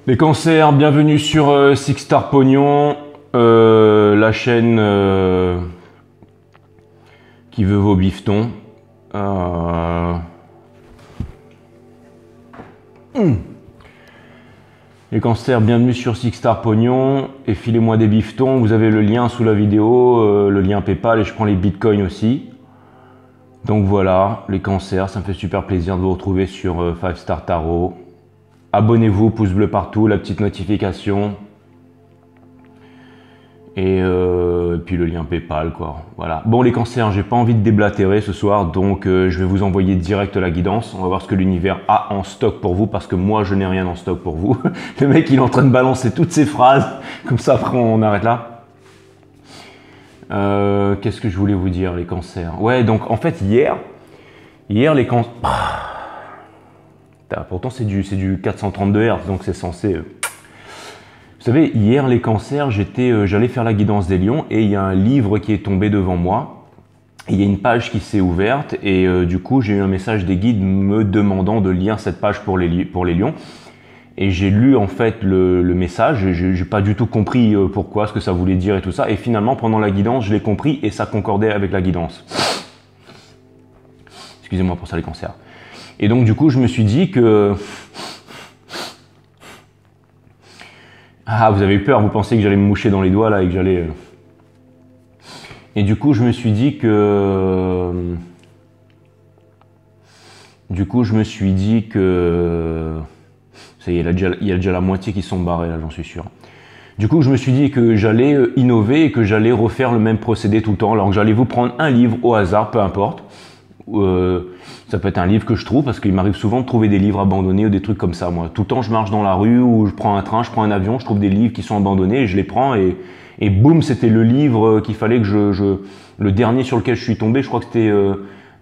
Les cancers, bienvenue sur Six Star Pognon, la chaîne qui veut vos bifetons. Les cancers, bienvenue sur Six Star Pognon et filez-moi des bifetons. Vous avez le lien sous la vidéo, le lien PayPal et je prends les bitcoins aussi. Donc voilà, les cancers, ça me fait super plaisir de vous retrouver sur 5 Star Tarot. Abonnez-vous, pouce bleu partout, la petite notification. Et puis le lien PayPal, quoi. Voilà. Bon, les cancers, j'ai pas envie de déblatérer ce soir, donc je vais vous envoyer direct la guidance. On va voir ce que l'univers a en stock pour vous, parce que moi, je n'ai rien en stock pour vous. Le mec, il est en train de balancer toutes ces phrases. Comme ça, après, on arrête là. Qu'est-ce que je voulais vous dire, les cancers? Ouais, donc en fait, hier les cancers... Pourtant, c'est du 432 Hz, donc c'est censé... Vous savez, hier, les cancers, j'allais faire la guidance des lions et il y a un livre qui est tombé devant moi. Il y a une page qui s'est ouverte et du coup, j'ai eu un message des guides me demandant de lire cette page pour les lions. Et j'ai lu en fait le message, j'ai pas du tout compris pourquoi, ce que ça voulait dire et tout ça. Et finalement, pendant la guidance, je l'ai compris et ça concordait avec la guidance. Excusez-moi pour ça, les cancers. Et donc du coup, je me suis dit que... Ah, vous avez eu peur, vous pensez que j'allais me moucher dans les doigts là et que j'allais... Et du coup, je me suis dit que... Ça y est, il y a déjà la moitié qui sont barrés là, j'en suis sûr. Du coup, je me suis dit que j'allais innover et que j'allais refaire le même procédé tout le temps. Alors que j'allais vous prendre un livre au hasard, peu importe. Ça peut être un livre que je trouve, parce qu'il m'arrive souvent de trouver des livres abandonnés ou des trucs comme ça. Moi, tout le temps, je marche dans la rue ou je prends un train, je prends un avion, je trouve des livres qui sont abandonnés et je les prends et boum, c'était le livre qu'il fallait que le dernier sur lequel je suis tombé, je crois que c'était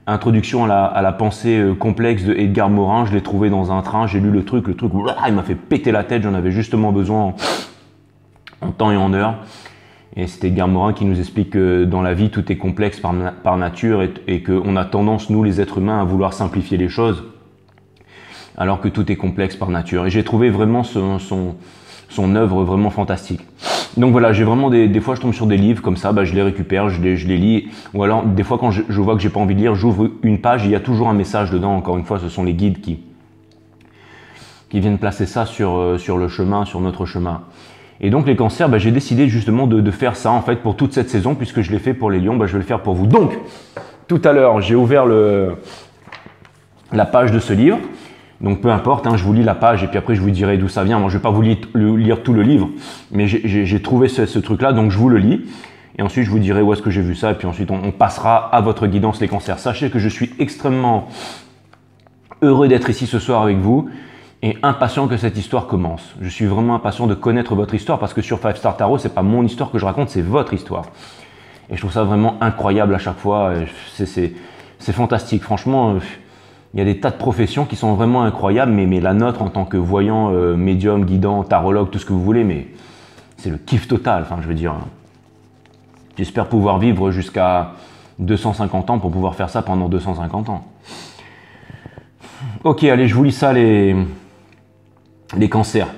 Introduction à la pensée complexe de Edgar Morin. Je l'ai trouvé dans un train, j'ai lu le truc, il m'a fait péter la tête, j'en avais justement besoin en temps et en heure. Et c'était Edgar Morin qui nous explique que dans la vie, tout est complexe par nature et qu'on a tendance, nous les êtres humains, à vouloir simplifier les choses, alors que tout est complexe par nature. Et j'ai trouvé vraiment son œuvre vraiment fantastique. Donc voilà, j'ai vraiment des fois je tombe sur des livres comme ça, je les récupère, je les lis. Ou alors des fois quand je vois que j'ai pas envie de lire, j'ouvre une page et il y a toujours un message dedans. Encore une fois, ce sont les guides qui viennent placer ça sur le chemin, sur notre chemin. Et donc les cancers, j'ai décidé justement de faire ça en fait pour toute cette saison, puisque je l'ai fait pour les lions, je vais le faire pour vous. Donc, tout à l'heure, j'ai ouvert la page de ce livre. Donc peu importe, je vous lis la page et puis après je vous dirai d'où ça vient. Moi je ne vais pas vous lire tout le livre, mais j'ai trouvé ce truc-là, donc je vous le lis. Et ensuite je vous dirai où est-ce que j'ai vu ça et puis ensuite on passera à votre guidance les cancers. Sachez que je suis extrêmement heureux d'être ici ce soir avec vous. Et impatient que cette histoire commence. Je suis vraiment impatient de connaître votre histoire parce que sur 5 Star Tarot, c'est pas mon histoire que je raconte, c'est votre histoire. Et je trouve ça vraiment incroyable à chaque fois. C'est fantastique. Franchement, il y a des tas de professions qui sont vraiment incroyables, mais la nôtre en tant que voyant, médium, guidant, tarologue, tout ce que vous voulez, mais c'est le kiff total. Enfin, je veux dire, j'espère pouvoir vivre jusqu'à 250 ans pour pouvoir faire ça pendant 250 ans. Ok, allez, je vous lis ça les cancers.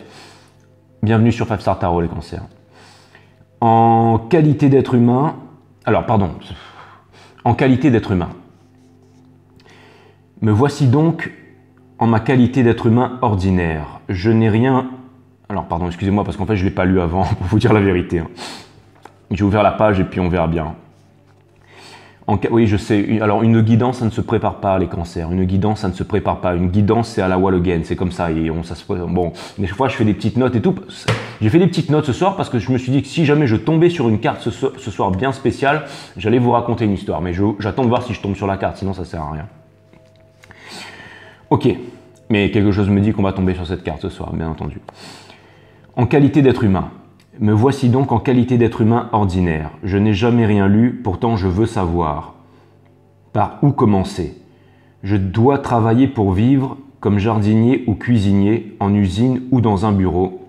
Bienvenue sur 5 Star Tarot, les cancers. En qualité d'être humain... Alors, pardon. En qualité d'être humain. Me voici donc en ma qualité d'être humain ordinaire. Je n'ai rien... Alors, pardon, excusez-moi, parce qu'en fait, je ne l'ai pas lu avant, pour vous dire la vérité. J'ai ouvert la page et puis on verra bien. Oui, je sais. Alors, une guidance, ça ne se prépare pas, les cancers. Une guidance, ça ne se prépare pas. Une guidance, c'est à la wall again. C'est comme ça. Bon, des fois, je fais des petites notes et tout. J'ai fait des petites notes ce soir parce que je me suis dit que si jamais je tombais sur une carte ce soir bien spéciale, j'allais vous raconter une histoire. Mais j'attends de voir si je tombe sur la carte, sinon ça sert à rien. Ok. Mais quelque chose me dit qu'on va tomber sur cette carte ce soir, bien entendu. En qualité d'être humain. Me voici donc en qualité d'être humain ordinaire. Je n'ai jamais rien lu, pourtant je veux savoir. Par où commencer? Je dois travailler pour vivre comme jardinier ou cuisinier, en usine ou dans un bureau.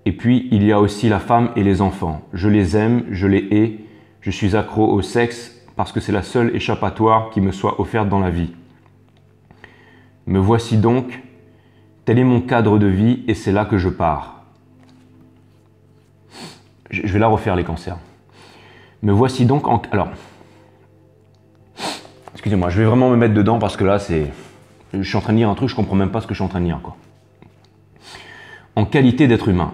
Et puis il y a aussi la femme et les enfants. Je les aime, je les hais, je suis accro au sexe parce que c'est la seule échappatoire qui me soit offerte dans la vie. Me voici donc Tel est mon cadre de vie et c'est là que je pars. Je vais la refaire, les cancers. Me voici donc en... Alors, excusez-moi, je vais vraiment me mettre dedans parce que là, c'est... Je suis en train de lire un truc, je comprends même pas ce que je suis en train de lire, quoi. En qualité d'être humain.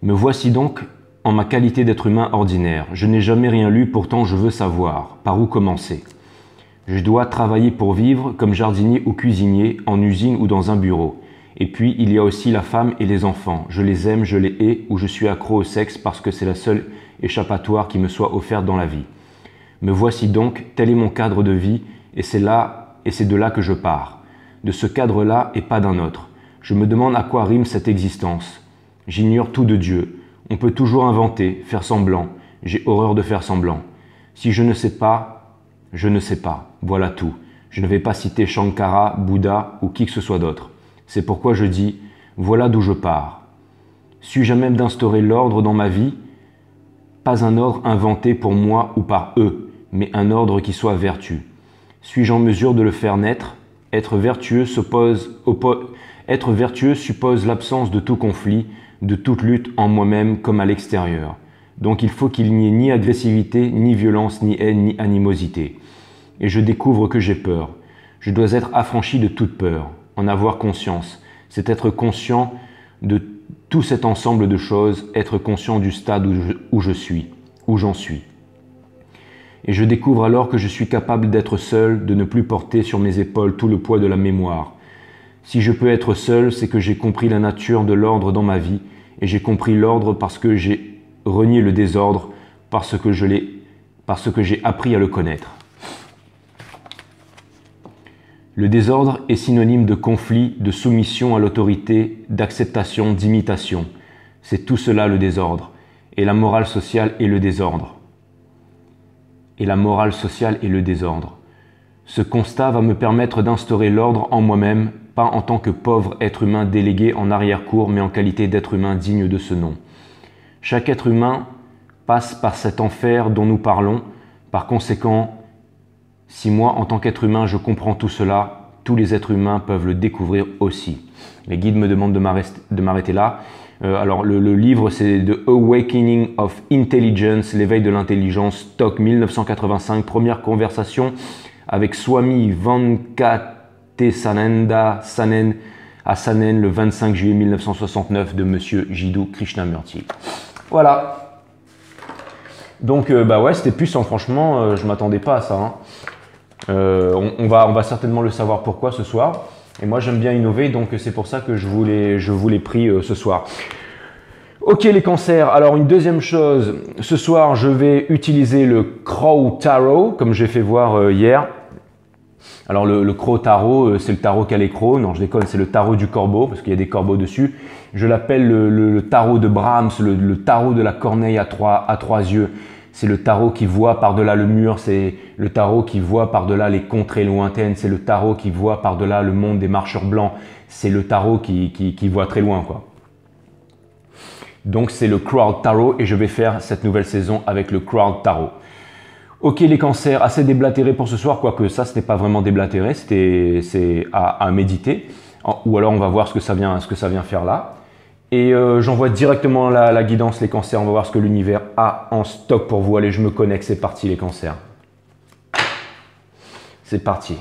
Me voici donc en ma qualité d'être humain ordinaire. Je n'ai jamais rien lu, pourtant je veux savoir. Par où commencer? Je dois travailler pour vivre, comme jardinier ou cuisinier, en usine ou dans un bureau. Et puis, il y a aussi la femme et les enfants. Je les aime, je les hais, ou je suis accro au sexe parce que c'est la seule échappatoire qui me soit offerte dans la vie. Me voici donc, tel est mon cadre de vie, et c'est de là que je pars. De ce cadre-là et pas d'un autre. Je me demande à quoi rime cette existence. J'ignore tout de Dieu. On peut toujours inventer, faire semblant. J'ai horreur de faire semblant. Si je ne sais pas, je ne sais pas. Voilà tout. Je ne vais pas citer Shankara, Bouddha ou qui que ce soit d'autre. C'est pourquoi je dis, voilà d'où je pars. Suis-je à même d'instaurer l'ordre dans ma vie? Pas un ordre inventé pour moi ou par eux, mais un ordre qui soit vertu. Suis-je en mesure de le faire naître? Être vertueux suppose l'absence de tout conflit, de toute lutte en moi-même comme à l'extérieur. Donc il faut qu'il n'y ait ni agressivité, ni violence, ni haine, ni animosité. Et je découvre que j'ai peur. Je dois être affranchi de toute peur. En avoir conscience, c'est être conscient de tout cet ensemble de choses, être conscient du stade où j'en suis. Et je découvre alors que je suis capable d'être seul, de ne plus porter sur mes épaules tout le poids de la mémoire. Si je peux être seul, c'est que j'ai compris la nature de l'ordre dans ma vie, et j'ai compris l'ordre parce que j'ai renié le désordre, parce que j'ai appris à le connaître. Le désordre est synonyme de conflit, de soumission à l'autorité, d'acceptation, d'imitation. C'est tout cela le désordre. Et la morale sociale est le désordre. Ce constat va me permettre d'instaurer l'ordre en moi-même, pas en tant que pauvre être humain délégué en arrière-cour, mais en qualité d'être humain digne de ce nom. Chaque être humain passe par cet enfer dont nous parlons. Par conséquent, si moi, en tant qu'être humain, je comprends tout cela, tous les êtres humains peuvent le découvrir aussi. Les guides me demandent de m'arrêter là. Alors, le livre, c'est The Awakening of Intelligence, l'éveil de l'intelligence, Stock 1985, première conversation avec Swami Venkatesananda à Sanen le 25 juillet 1969 de Monsieur Jiddu Krishnamurti. Voilà. Donc, bah ouais, c'était puissant, franchement, je m'attendais pas à ça. Hein. On va certainement le savoir pourquoi ce soir. Et moi, j'aime bien innover, donc c'est pour ça que je vous l'ai pris ce soir. Ok, les cancers. Alors, une deuxième chose. Ce soir, je vais utiliser le Crow Tarot, comme j'ai fait voir hier. Alors, le Crow Tarot, c'est le tarot qu'a les crocs. Non, je déconne, c'est le tarot du corbeau, parce qu'il y a des corbeaux dessus. Je l'appelle le tarot de Brahms, le tarot de la corneille à trois yeux. C'est le tarot qui voit par-delà le mur, c'est le tarot qui voit par-delà les contrées lointaines, c'est le tarot qui voit par-delà le monde des marcheurs blancs, c'est le tarot qui voit très loin, quoi. Donc c'est le Crowd Tarot et je vais faire cette nouvelle saison avec le Crowd Tarot. Ok les cancers, assez déblatéré pour ce soir, quoique ça c'était pas vraiment déblatéré, c'est à méditer. Ou alors on va voir ce que ça vient faire là. Et j'envoie directement la guidance, les cancers. On va voir ce que l'univers a en stock pour vous. Allez, je me connecte. C'est parti, les cancers. C'est parti.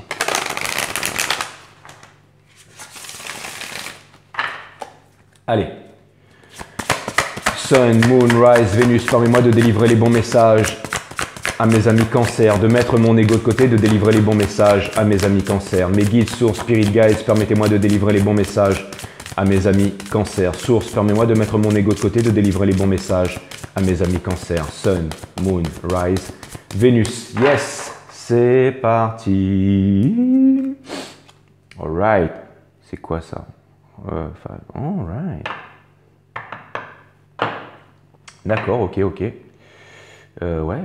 Allez. Sun, Moon, Rise, Vénus, permets-moi de délivrer les bons messages à mes amis cancers, de mettre mon ego de côté, de délivrer les bons messages à mes amis cancers. Mes guides, sources, spirit guides, permettez-moi de délivrer les bons messages à mes amis cancer. Source, permets-moi de mettre mon ego de côté, de délivrer les bons messages à mes amis cancer. Sun, Moon, Rise, Vénus. Yes, c'est parti. Alright. C'est quoi ça? Alright. D'accord, ok. Ouais.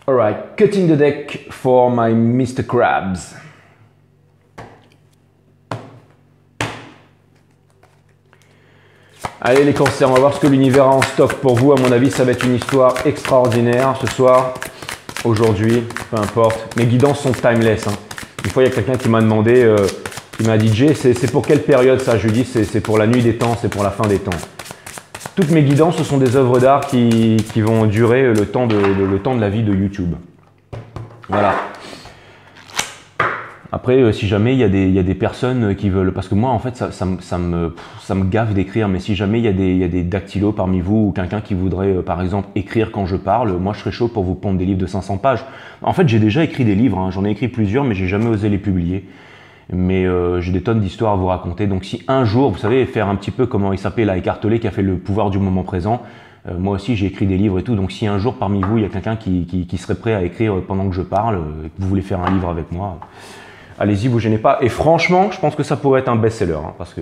Alright, cutting the deck for my Mr. Krabs. Allez les cancers, on va voir ce que l'univers a en stock pour vous. À mon avis, ça va être une histoire extraordinaire ce soir. aujourd'hui, peu importe. Mes guidances sont timeless. Hein. Une fois, il y a quelqu'un qui m'a demandé, qui m'a dit, Jay, c'est pour quelle période ça? Je lui dis, c'est pour la nuit des temps, c'est pour la fin des temps. Toutes mes guidances, ce sont des œuvres d'art qui vont durer le temps de la vie de YouTube. Voilà. Après, si jamais il y a des personnes qui veulent, parce que moi en fait ça me gaffe d'écrire, mais si jamais il y a des dactylos parmi vous ou quelqu'un qui voudrait par exemple écrire quand je parle, moi je serais chaud pour vous pondre des livres de 500 pages. En fait j'ai déjà écrit des livres, hein, j'en ai écrit plusieurs mais j'ai jamais osé les publier. Mais j'ai des tonnes d'histoires à vous raconter, donc si un jour, vous savez, faire un petit peu comment il s'appelle là, Eckhart Tolle qui a fait le pouvoir du moment présent, moi aussi j'ai écrit des livres et tout, donc si un jour parmi vous il y a quelqu'un qui serait prêt à écrire pendant que je parle, et que vous voulez faire un livre avec moi, allez-y, vous gênez pas. Et franchement, je pense que ça pourrait être un best-seller, hein, parce que,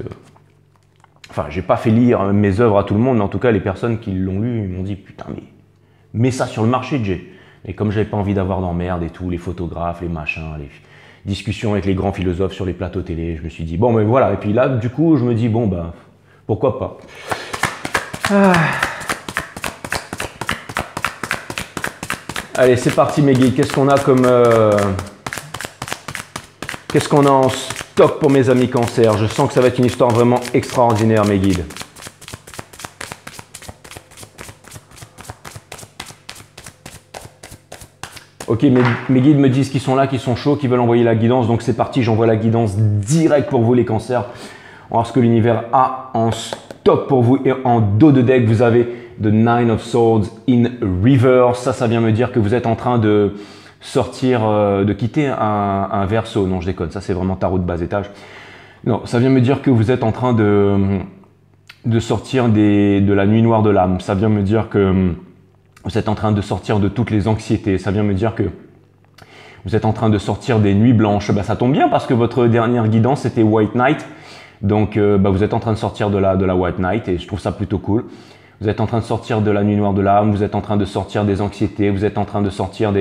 enfin, j'ai pas fait lire mes œuvres à tout le monde, mais en tout cas, les personnes qui l'ont lu, ils m'ont dit, putain, mais mets ça sur le marché, Jay. Et comme j'avais pas envie d'avoir d'emmerde et tout, les photographes, les machins, les discussions avec les grands philosophes sur les plateaux télé, je me suis dit, bon, mais voilà. Et puis là, du coup, je me dis, bon, bah, pourquoi pas. Ah. Allez, c'est parti, mes guides. Qu'est-ce qu'on a comme... Qu'est-ce qu'on a en stock pour mes amis cancer? Je sens que ça va être une histoire vraiment extraordinaire, mes guides. Ok, mes guides me disent qu'ils sont là, qu'ils sont chauds, qu'ils veulent envoyer la guidance. Donc c'est parti, j'envoie la guidance direct pour vous, les cancers. On va voir ce que l'univers a en stock pour vous. Et en dos de deck, vous avez The Nine of Swords in Reverse. Ça vient me dire que vous êtes en train de sortir, de quitter un verso. Non, je déconne, ça c'est vraiment tarot de bas étage. Non, ça vient me dire que vous êtes en train de sortir de la nuit noire de l'âme. Ça vient me dire que vous êtes en train de sortir de toutes les anxiétés. Ça vient me dire que vous êtes en train de sortir des nuits blanches. Bah, ça tombe bien parce que votre dernière guidance c'était White Knight. Donc bah, vous êtes en train de sortir de la White Knight et je trouve ça plutôt cool. Vous êtes en train de sortir de la nuit noire de l'âme, vous êtes en train de sortir des anxiétés, vous êtes en train de sortir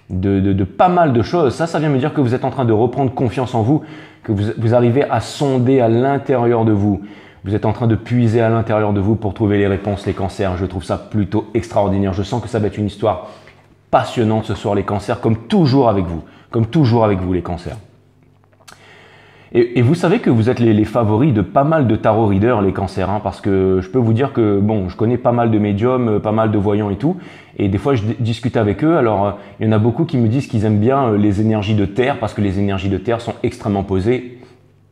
de pas mal de choses. Ça vient me dire que vous êtes en train de reprendre confiance en vous, que vous arrivez à sonder à l'intérieur de vous. Vous êtes en train de puiser à l'intérieur de vous pour trouver les réponses, les cancers. Je trouve ça plutôt extraordinaire. Je sens que ça va être une histoire passionnante ce soir, les cancers, comme toujours avec vous, les cancers. Et vous savez que vous êtes les favoris de pas mal de tarot readers, les cancers, hein, parce que je peux vous dire que bon, je connais pas mal de médiums, pas mal de voyants et tout, et des fois je discute avec eux. Alors il y en a beaucoup qui me disent qu'ils aiment bien les énergies de terre parce que les énergies de terre sont extrêmement posées.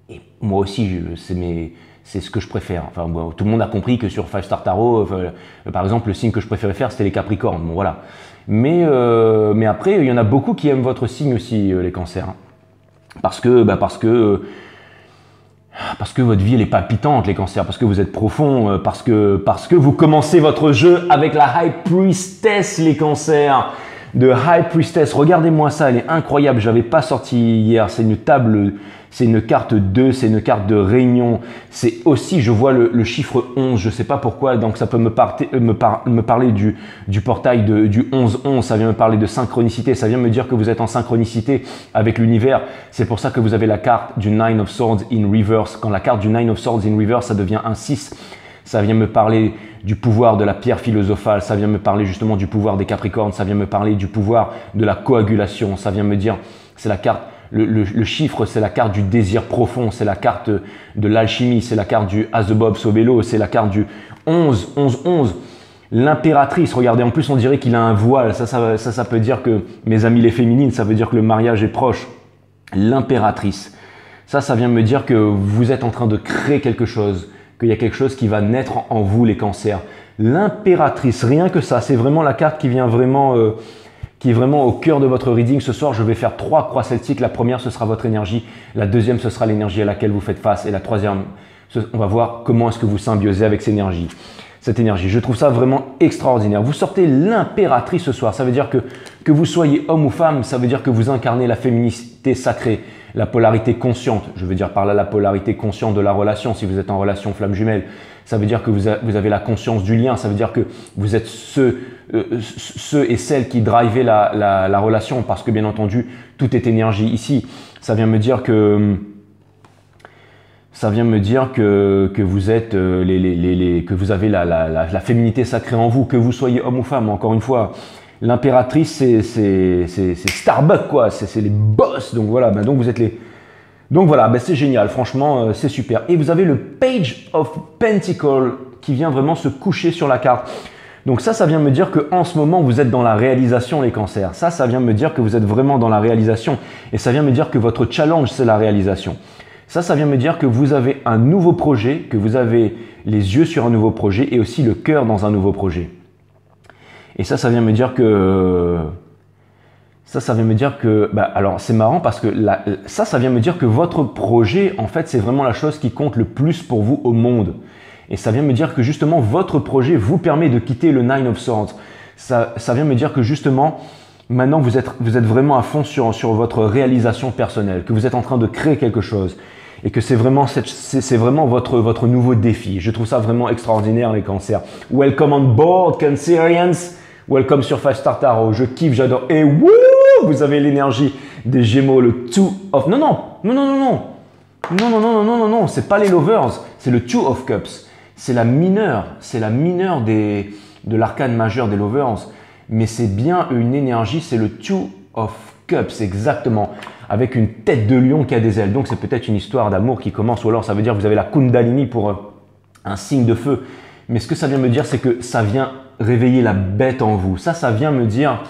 Et moi aussi, c'est ce que je préfère. Enfin, bon, tout le monde a compris que sur 5 Star Tarot, par exemple, le signe que je préférais faire, c'était les Capricornes. Bon, voilà. Mais après, il y en a beaucoup qui aiment votre signe aussi, les cancers. Hein. Parce que votre vie elle est palpitante, les cancers, parce que vous êtes profond, parce que vous commencez votre jeu avec la High Priestess, les cancers. De High Priestess, regardez-moi ça, elle est incroyable, je l'avais pas sorti hier, c'est une table, c'est une carte 2, c'est une carte de réunion, c'est aussi, je vois le chiffre 11, je sais pas pourquoi, donc ça peut me parler du portail du 11-11, ça vient me parler de synchronicité, ça vient me dire que vous êtes en synchronicité avec l'univers, c'est pour ça que vous avez la carte du Nine of Swords in Reverse, quand la carte du Nine of Swords in Reverse, ça devient un 6, ça vient me parler du pouvoir de la pierre philosophale, ça vient me parler justement du pouvoir des Capricornes, ça vient me parler du pouvoir de la coagulation, ça vient me dire, c'est la carte, le chiffre, c'est la carte du désir profond, c'est la carte de l'alchimie, c'est la carte du As de Bob Sobello, c'est la carte du 11. L'impératrice, regardez, en plus on dirait qu'il a un voile, ça peut dire que, mes amis les féminines, ça veut dire que le mariage est proche. L'impératrice, ça vient me dire que vous êtes en train de créer quelque chose, qu'il y a quelque chose qui va naître en vous, les cancers. L'impératrice, rien que ça, c'est vraiment la carte qui vient vraiment, qui est vraiment au cœur de votre reading. Ce soir, je vais faire 3 croix celtiques. La première, ce sera votre énergie. La deuxième, ce sera l'énergie à laquelle vous faites face. Et la troisième, on va voir comment est-ce que vous symbiosez avec cette énergie. Je trouve ça vraiment extraordinaire. Vous sortez l'impératrice ce soir. Ça veut dire que vous soyez homme ou femme, ça veut dire que vous incarnez la féminité sacrée. La polarité consciente, je veux dire par là la polarité consciente de la relation, si vous êtes en relation flamme jumelle, ça veut dire que vous avez la conscience du lien, ça veut dire que vous êtes ceux et celles qui drivent la relation, parce que bien entendu, tout est énergie ici. Ça vient me dire que vous êtes que vous avez la féminité sacrée en vous, que vous soyez homme ou femme, encore une fois. l'impératrice, c'est Starbucks, quoi. C'est les boss. Donc voilà, donc vous êtes les... Donc voilà, c'est génial. Franchement, c'est super. Et vous avez le Page of Pentacles qui vient vraiment se coucher sur la carte. Donc ça vient me dire qu'en ce moment, vous êtes dans la réalisation, les cancers. Ça vient me dire que vous êtes vraiment dans la réalisation. Et ça vient me dire que votre challenge, c'est la réalisation. Ça vient me dire que vous avez un nouveau projet, que vous avez les yeux sur un nouveau projet et aussi le cœur dans un nouveau projet. Et ça vient me dire que... Ça vient me dire que... alors, c'est marrant parce que ça vient me dire que votre projet, en fait, c'est vraiment la chose qui compte le plus pour vous au monde. Et ça vient me dire que justement, votre projet vous permet de quitter le Nine of Swords. Ça vient me dire que justement, maintenant, vous êtes vraiment à fond sur votre réalisation personnelle, que vous êtes en train de créer quelque chose et que c'est vraiment votre nouveau défi. Je trouve ça vraiment extraordinaire, les cancers. Welcome on board, Cancerians. Welcome sur 5 Star Tarot. Je kiffe, j'adore. Et wouh, vous avez l'énergie des Gémeaux, le Two of... Non, c'est pas les Lovers, c'est le Two of Cups. C'est la mineure de l'arcane majeur des Lovers, mais c'est bien une énergie, c'est le Two of Cups, exactement, avec une tête de lion qui a des ailes. Donc c'est peut-être une histoire d'amour qui commence, ou alors ça veut dire que vous avez la Kundalini pour un signe de feu. Mais ce que ça vient me dire, c'est que ça vient réveiller la bête en vous. Ça vient me dire,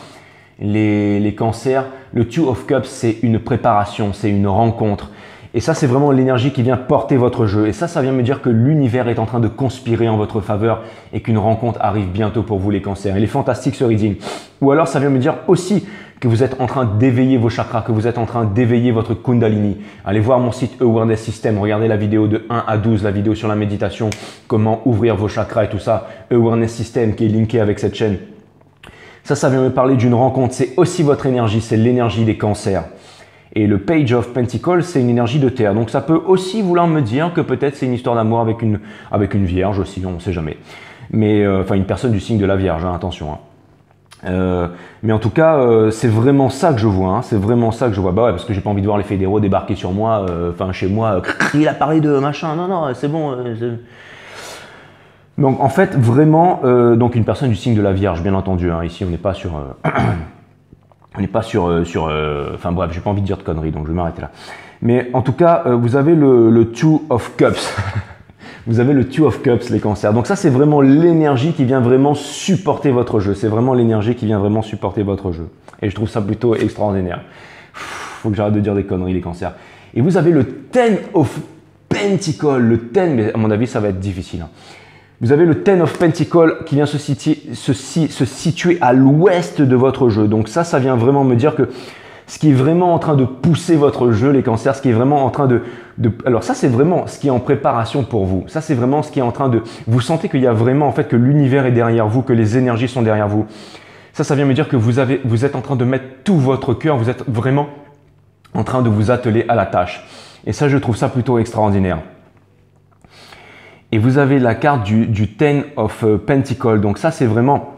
les cancers, le Two of Cups, c'est une préparation, c'est une rencontre. Et ça, c'est vraiment l'énergie qui vient porter votre jeu. Et ça vient me dire que l'univers est en train de conspirer en votre faveur et qu'une rencontre arrive bientôt pour vous, les cancers. Il est fantastique, ce reading. Ou alors, ça vient me dire aussi que vous êtes en train d'éveiller vos chakras, que vous êtes en train d'éveiller votre Kundalini. Allez voir mon site Awareness System, regardez la vidéo de 1 à 12, la vidéo sur la méditation, comment ouvrir vos chakras et tout ça. Awareness System qui est linké avec cette chaîne. Ça vient me parler d'une rencontre. C'est aussi votre énergie, c'est l'énergie des cancers. Et le Page of Pentacles, c'est une énergie de terre. Donc ça peut aussi vouloir me dire que peut-être c'est une histoire d'amour avec une vierge aussi, on ne sait jamais. Mais enfin une personne du signe de la Vierge, hein, attention. Hein. Mais en tout cas, c'est vraiment ça que je vois. Hein, c'est vraiment ça que je vois. Bah ouais, parce que j'ai pas envie de voir les fédéraux débarquer sur moi, enfin chez moi. Il a parlé de machin. Non, c'est bon. Donc en fait, vraiment, donc une personne du signe de la Vierge, bien entendu. Hein, ici, on n'est pas sur... on n'est pas enfin bref, j'ai pas envie de dire de conneries, donc je vais m'arrêter là. Mais en tout cas, vous avez le Two of Cups. Vous avez le Two of Cups, les cancers. Donc ça, c'est vraiment l'énergie qui vient vraiment supporter votre jeu. C'est vraiment l'énergie qui vient vraiment supporter votre jeu. Et je trouve ça plutôt extraordinaire. Faut que j'arrête de dire des conneries, les cancers. Et vous avez le Ten of Pentacles. Le Ten, mais à mon avis, ça va être difficile. Hein. Vous avez le Ten of Pentacles qui vient se situer à l'ouest de votre jeu. Donc ça vient vraiment me dire que ce qui est vraiment en train de pousser votre jeu, les cancers, ce qui est vraiment en train alors ça, c'est vraiment ce qui est en préparation pour vous. Ça, c'est vraiment ce qui est en train de... Vous sentez qu'il y a vraiment, en fait, que l'univers est derrière vous, que les énergies sont derrière vous. Ça vient me dire que vous êtes en train de mettre tout votre cœur, vous êtes vraiment en train de vous atteler à la tâche. Et ça, je trouve ça plutôt extraordinaire. Et vous avez la carte du Ten of Pentacles. Donc ça, c'est vraiment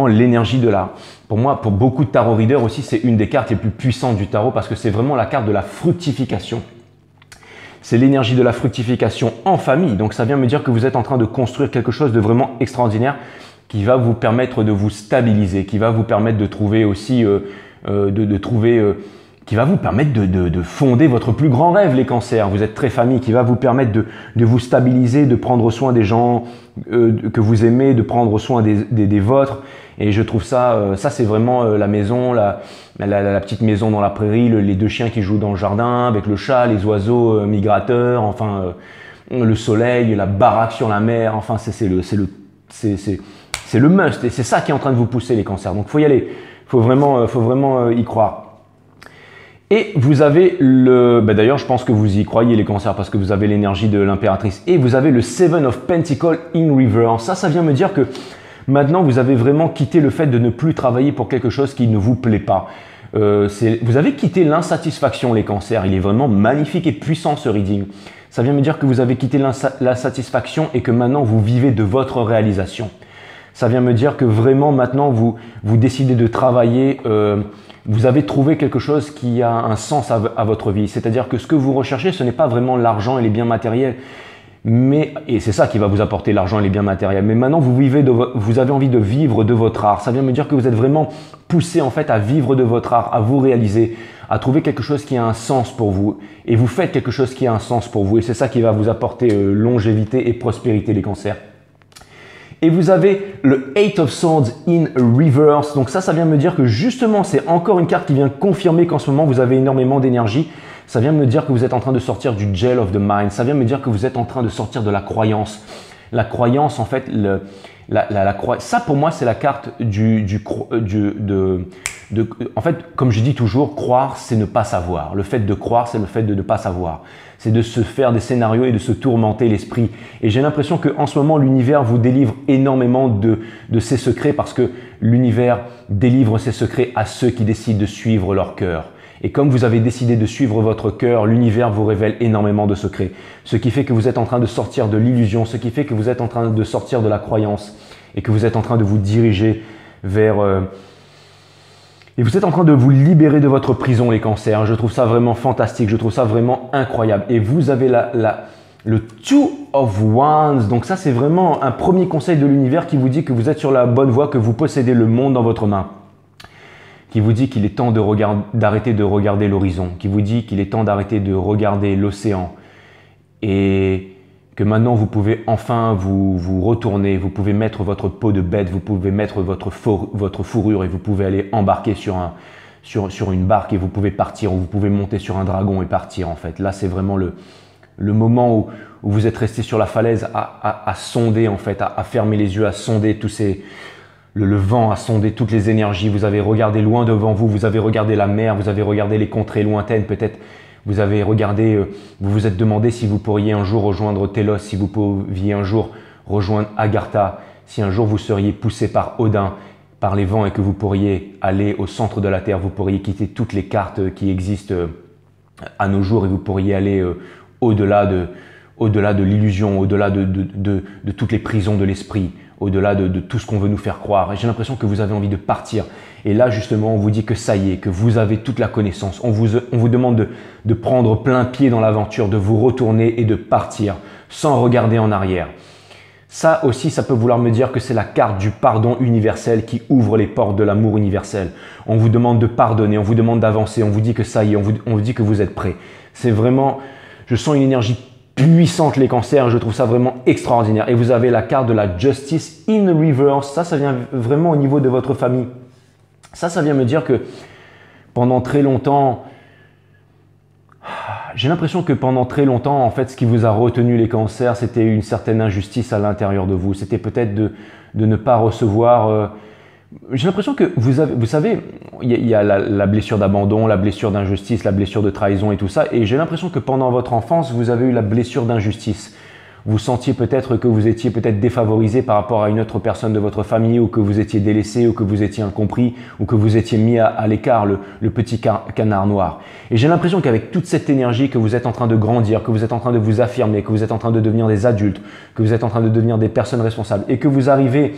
l'énergie de la... Pour moi, pour beaucoup de tarot readers aussi, c'est une des cartes les plus puissantes du tarot parce que c'est vraiment la carte de la fructification. C'est l'énergie de la fructification en famille. Donc ça vient me dire que vous êtes en train de construire quelque chose de vraiment extraordinaire qui va vous permettre de vous stabiliser, qui va vous permettre de trouver aussi... qui va vous permettre de fonder votre plus grand rêve, les cancers. Vous êtes très famille, qui va vous permettre de vous stabiliser, de prendre soin des gens que vous aimez, de prendre soin des vôtres. Et je trouve ça c'est vraiment la maison, la petite maison dans la prairie, les deux chiens qui jouent dans le jardin, avec le chat, les oiseaux migrateurs, enfin le soleil, la baraque sur la mer. Enfin, c'est le must. Et c'est ça qui est en train de vous pousser, les cancers. Donc, faut y aller. Faut vraiment y croire. Et vous avez d'ailleurs, je pense que vous y croyez, les cancers, parce que vous avez l'énergie de l'impératrice. Et vous avez le Seven of Pentacles in reverse. Ça vient me dire que maintenant, vous avez vraiment quitté le fait de ne plus travailler pour quelque chose qui ne vous plaît pas. Vous avez quitté l'insatisfaction, les cancers. Il est vraiment magnifique et puissant, ce reading. Ça vient me dire que vous avez quitté l'insatisfaction et que maintenant, vous vivez de votre réalisation. Ça vient me dire que vraiment, maintenant, vous décidez de travailler... vous avez trouvé quelque chose qui a un sens à votre vie. C'est-à-dire que ce que vous recherchez, ce n'est pas vraiment l'argent et les biens matériels. et c'est ça qui va vous apporter l'argent et les biens matériels. Mais maintenant, vous avez envie de vivre de votre art. Ça vient me dire que vous êtes vraiment poussé en fait à vivre de votre art, à vous réaliser, à trouver quelque chose qui a un sens pour vous. Et vous faites quelque chose qui a un sens pour vous. Et c'est ça qui va vous apporter longévité et prospérité, les cancers. Et vous avez le Eight of Swords in Reverse. Donc ça vient me dire que justement, c'est encore une carte qui vient confirmer qu'en ce moment, vous avez énormément d'énergie. Ça vient me dire que vous êtes en train de sortir du jail of the mind. Ça vient me dire que vous êtes en train de sortir de la croyance. La croyance, en fait, ça pour moi, c'est la carte en fait, comme je dis toujours, croire, c'est ne pas savoir. Le fait de croire, c'est le fait de ne pas savoir. C'est de se faire des scénarios et de se tourmenter l'esprit. Et j'ai l'impression qu'en ce moment, l'univers vous délivre énormément de ses secrets parce que l'univers délivre ses secrets à ceux qui décident de suivre leur cœur. Et comme vous avez décidé de suivre votre cœur, l'univers vous révèle énormément de secrets. Ce qui fait que vous êtes en train de sortir de l'illusion, ce qui fait que vous êtes en train de sortir de la croyance et que vous êtes en train de vous diriger vers... Et vous êtes en train de vous libérer de votre prison, les cancers. Je trouve ça vraiment fantastique, je trouve ça vraiment incroyable. Et vous avez le Two of Wands. Donc ça, c'est vraiment un premier conseil de l'univers qui vous dit que vous êtes sur la bonne voie, que vous possédez le monde dans votre main. Qui vous dit qu'il est temps d'arrêter de regarder l'horizon, qui vous dit qu'il est temps d'arrêter de regarder l'océan et que maintenant vous pouvez enfin vous retourner, vous pouvez mettre votre peau de bête, vous pouvez mettre votre fourrure et vous pouvez aller embarquer sur une barque et vous pouvez partir ou vous pouvez monter sur un dragon et partir en fait. Là, c'est vraiment le moment où vous êtes resté sur la falaise à sonder en fait, à fermer les yeux, à sonder tous ces... Le vent a sondé toutes les énergies, vous avez regardé loin devant vous, vous avez regardé la mer, vous avez regardé les contrées lointaines, peut-être vous avez regardé, vous vous êtes demandé si vous pourriez un jour rejoindre Télos, si vous pouviez un jour rejoindre Agartha, si un jour vous seriez poussé par Odin, par les vents et que vous pourriez aller au centre de la Terre, vous pourriez quitter toutes les cartes qui existent à nos jours et vous pourriez aller au-delà de l'illusion, au-delà de toutes les prisons de l'esprit, au-delà de tout ce qu'on veut nous faire croire. Et j'ai l'impression que vous avez envie de partir. Et là, justement, on vous dit que ça y est, que vous avez toute la connaissance. On vous demande de prendre plein pied dans l'aventure, de vous retourner et de partir sans regarder en arrière. Ça aussi, ça peut vouloir me dire que c'est la carte du pardon universel qui ouvre les portes de l'amour universel. On vous demande de pardonner, on vous demande d'avancer, on vous dit que ça y est, on vous dit que vous êtes prêts. C'est vraiment, je sens une énergie puissante, les cancers, je trouve ça vraiment extraordinaire. Et vous avez la carte de la Justice in Reverse. Ça vient vraiment au niveau de votre famille. Ça vient me dire que pendant très longtemps, j'ai l'impression que pendant très longtemps, en fait, ce qui vous a retenu, les cancers, c'était une certaine injustice à l'intérieur de vous. C'était peut-être de ne pas recevoir... J'ai l'impression que vous savez, il y a la blessure d'abandon, la blessure d'injustice, la blessure de trahison et tout ça. Et j'ai l'impression que pendant votre enfance, vous avez eu la blessure d'injustice. Vous sentiez peut-être que vous étiez peut-être défavorisé par rapport à une autre personne de votre famille, ou que vous étiez délaissé, ou que vous étiez incompris, ou que vous étiez mis à l'écart, le petit canard noir. Et j'ai l'impression qu'avec toute cette énergie, que vous êtes en train de grandir, que vous êtes en train de vous affirmer, que vous êtes en train de devenir des adultes, que vous êtes en train de devenir des personnes responsables, et que vous arrivez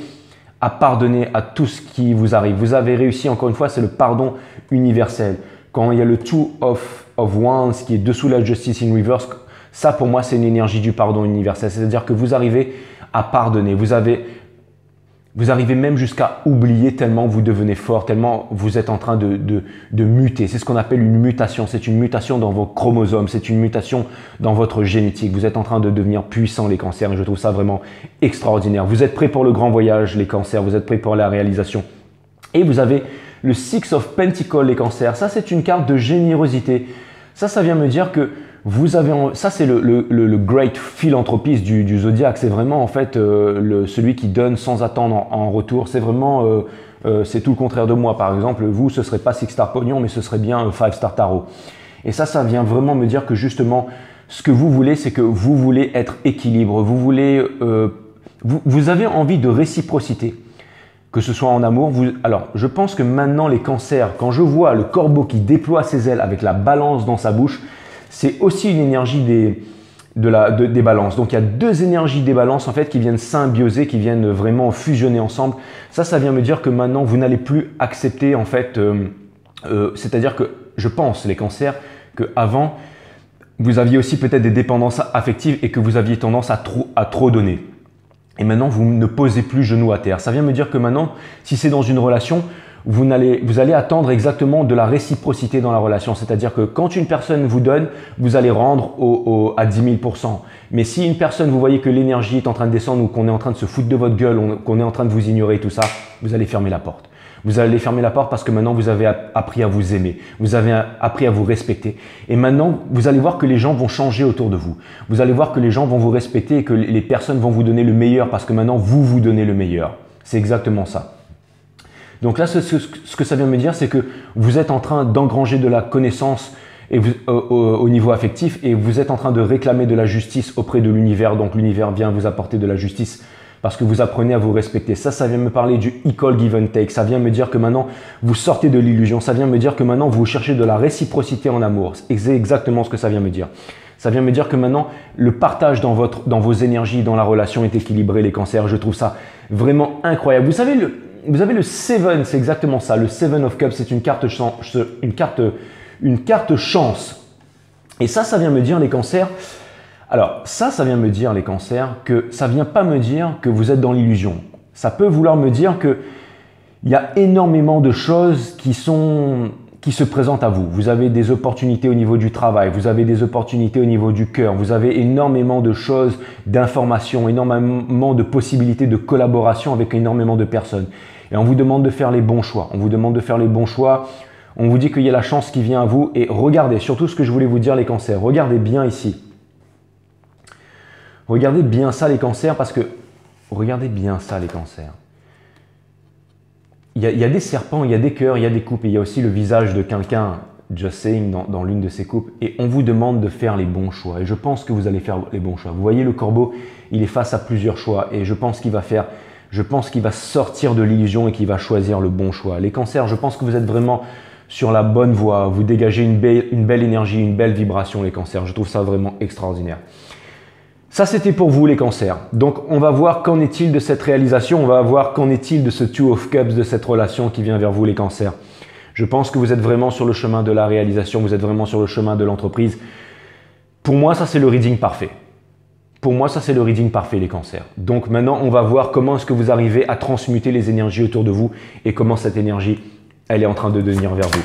à pardonner à tout ce qui vous arrive. Vous avez réussi, encore une fois, c'est le pardon universel. Quand il y a le Two of Wands qui est dessous la Justice in Reverse, ça pour moi c'est une énergie du pardon universel. C'est-à-dire que vous arrivez à pardonner. Vous arrivez même jusqu'à oublier tellement vous devenez fort, tellement vous êtes en train de muter. C'est ce qu'on appelle une mutation. C'est une mutation dans vos chromosomes, c'est une mutation dans votre génétique. Vous êtes en train de devenir puissant, les cancers, et je trouve ça vraiment extraordinaire. Vous êtes prêts pour le grand voyage, les cancers, vous êtes prêts pour la réalisation. Et vous avez le Six of Pentacles, les cancers. Ça, c'est une carte de générosité. Ça vient me dire que vous avez, ça c'est le great philanthropiste du zodiaque. C'est vraiment en fait celui qui donne sans attendre en retour. C'est vraiment, c'est tout le contraire de moi. Par exemple, vous, ce serait pas Six Star Pognon, mais ce serait bien Five Star Tarot. Et ça vient vraiment me dire que justement, ce que vous voulez, c'est que vous voulez être équilibre. Vous voulez, vous avez envie de réciprocité. Que ce soit en amour, alors je pense que maintenant les cancers, quand je vois le corbeau qui déploie ses ailes avec la balance dans sa bouche, c'est aussi une énergie des balances. Donc il y a deux énergies des balances en fait qui viennent symbioser, qui viennent vraiment fusionner ensemble. Ça vient me dire que maintenant vous n'allez plus accepter en fait, c'est-à-dire que je pense les cancers qu'avant vous aviez aussi peut-être des dépendances affectives et que vous aviez tendance à trop donner. Et maintenant, vous ne posez plus genou à terre. Ça vient me dire que maintenant, si c'est dans une relation, vous allez attendre exactement de la réciprocité dans la relation. C'est-à-dire que quand une personne vous donne, vous allez rendre à 10 000%. Mais si une personne, vous voyez que l'énergie est en train de descendre ou qu'on est en train de se foutre de votre gueule, qu'on est en train de vous ignorer, tout ça, vous allez fermer la porte. Vous allez fermer la porte parce que maintenant, vous avez appris à vous aimer. Vous avez appris à vous respecter. Et maintenant, vous allez voir que les gens vont changer autour de vous. Vous allez voir que les gens vont vous respecter et que les personnes vont vous donner le meilleur parce que maintenant, vous donnez le meilleur. C'est exactement ça. Donc là, ce que ça vient me dire, c'est que vous êtes en train d'engranger de la connaissance au niveau affectif et vous êtes en train de réclamer de la justice auprès de l'univers. Donc l'univers vient vous apporter de la justice parce que vous apprenez à vous respecter. Ça vient me parler du equal give and take. Ça vient me dire que maintenant, vous sortez de l'illusion. Ça vient me dire que maintenant, vous cherchez de la réciprocité en amour. C'est exactement ce que ça vient me dire. Ça vient me dire que maintenant, le partage dans vos énergies, dans la relation est équilibré, les cancers. Je trouve ça vraiment incroyable. Vous avez le Seven, c'est exactement ça. Le Seven of Cups, c'est une carte chance. Et ça vient me dire, les cancers. Alors, ça vient me dire, les cancers, que ça vient pas me dire que vous êtes dans l'illusion. Ça peut vouloir me dire que il y a énormément de choses qui se présentent à vous. Vous avez des opportunités au niveau du travail, vous avez des opportunités au niveau du cœur, vous avez énormément de choses, d'informations, énormément de possibilités de collaboration avec énormément de personnes. Et on vous demande de faire les bons choix. On vous demande de faire les bons choix. On vous dit qu'il y a la chance qui vient à vous. Et regardez, surtout ce que je voulais vous dire, les cancers, regardez bien ici. Regardez bien ça, les cancers, parce que regardez bien ça, les cancers. Il y a des serpents, il y a des cœurs, il y a des coupes, et il y a aussi le visage de quelqu'un, just saying, dans l'une de ces coupes. Et on vous demande de faire les bons choix. Et je pense que vous allez faire les bons choix. Vous voyez, le corbeau, il est face à plusieurs choix. Et je pense qu'il va sortir de l'illusion et qu'il va choisir le bon choix. Les cancers, je pense que vous êtes vraiment sur la bonne voie. Vous dégagez une belle énergie, une belle vibration, les cancers. Je trouve ça vraiment extraordinaire. Ça, c'était pour vous, les cancers. Donc, on va voir qu'en est-il de cette réalisation. On va voir qu'en est-il de ce Two of Cups, de cette relation qui vient vers vous, les cancers. Je pense que vous êtes vraiment sur le chemin de la réalisation. Vous êtes vraiment sur le chemin de l'entreprise. Pour moi, ça, c'est le reading parfait. Pour moi, ça, c'est le reading parfait, les cancers. Donc, maintenant, on va voir comment est-ce que vous arrivez à transmuter les énergies autour de vous et comment cette énergie, elle est en train de venir vers vous.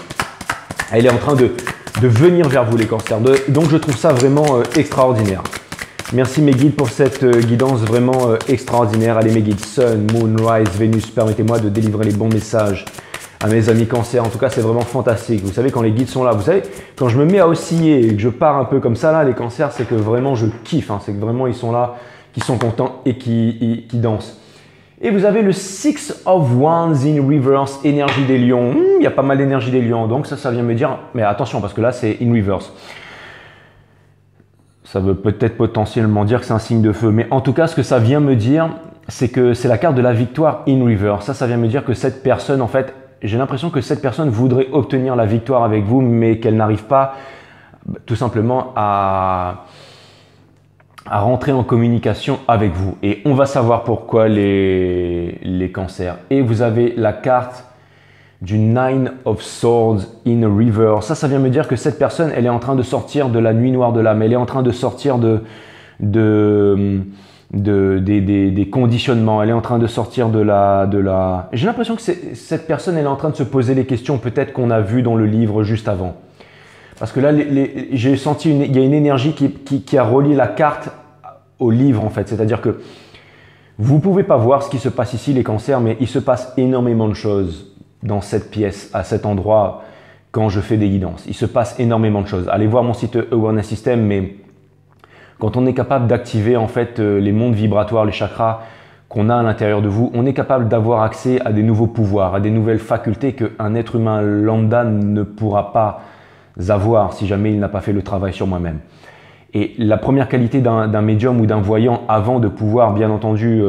Elle est en train de venir vers vous, les cancers. Donc, je trouve ça vraiment extraordinaire. Merci mes guides pour cette guidance vraiment extraordinaire. Allez mes guides, Sun, Moon, Rise, Vénus, permettez-moi de délivrer les bons messages à mes amis cancers. En tout cas, c'est vraiment fantastique. Vous savez, quand les guides sont là, vous savez, quand je me mets à osciller et que je pars un peu comme ça, là, les cancers, c'est que vraiment je kiffe. Hein. C'est que vraiment ils sont là, qui sont contents et qui dansent. Et vous avez le Six of Wands in reverse, énergie des lions. Il y a pas mal d'énergie des lions. Donc ça vient me dire, mais attention parce que là, c'est in reverse. Ça veut peut-être potentiellement dire que c'est un signe de feu. Mais en tout cas, ce que ça vient me dire, c'est que c'est la carte de la victoire in reverse. Ça vient me dire que cette personne, en fait, j'ai l'impression que cette personne voudrait obtenir la victoire avec vous, mais qu'elle n'arrive pas tout simplement à rentrer en communication avec vous. Et on va savoir pourquoi les cancers. Et vous avez la carte du Nine of Swords in reverse. Ça vient me dire que cette personne, elle est en train de sortir de la nuit noire de l'âme. Elle est en train de sortir des conditionnements. Elle est en train de sortir de la... J'ai l'impression que cette personne, elle est en train de se poser les questions peut-être qu'on a vues dans le livre juste avant. Parce que là, j'ai senti il y a une énergie qui a relié la carte au livre en fait. C'est-à-dire que vous ne pouvez pas voir ce qui se passe ici, les cancers, mais il se passe énormément de choses dans cette pièce, à cet endroit, quand je fais des guidances. Il se passe énormément de choses. Allez voir mon site Awareness System, mais quand on est capable d'activer en fait les mondes vibratoires, les chakras qu'on a à l'intérieur de vous, on est capable d'avoir accès à des nouveaux pouvoirs, à des nouvelles facultés qu'un être humain lambda ne pourra pas avoir si jamais il n'a pas fait le travail sur moi-même. Et la première qualité d'un médium ou d'un voyant, avant de pouvoir bien entendu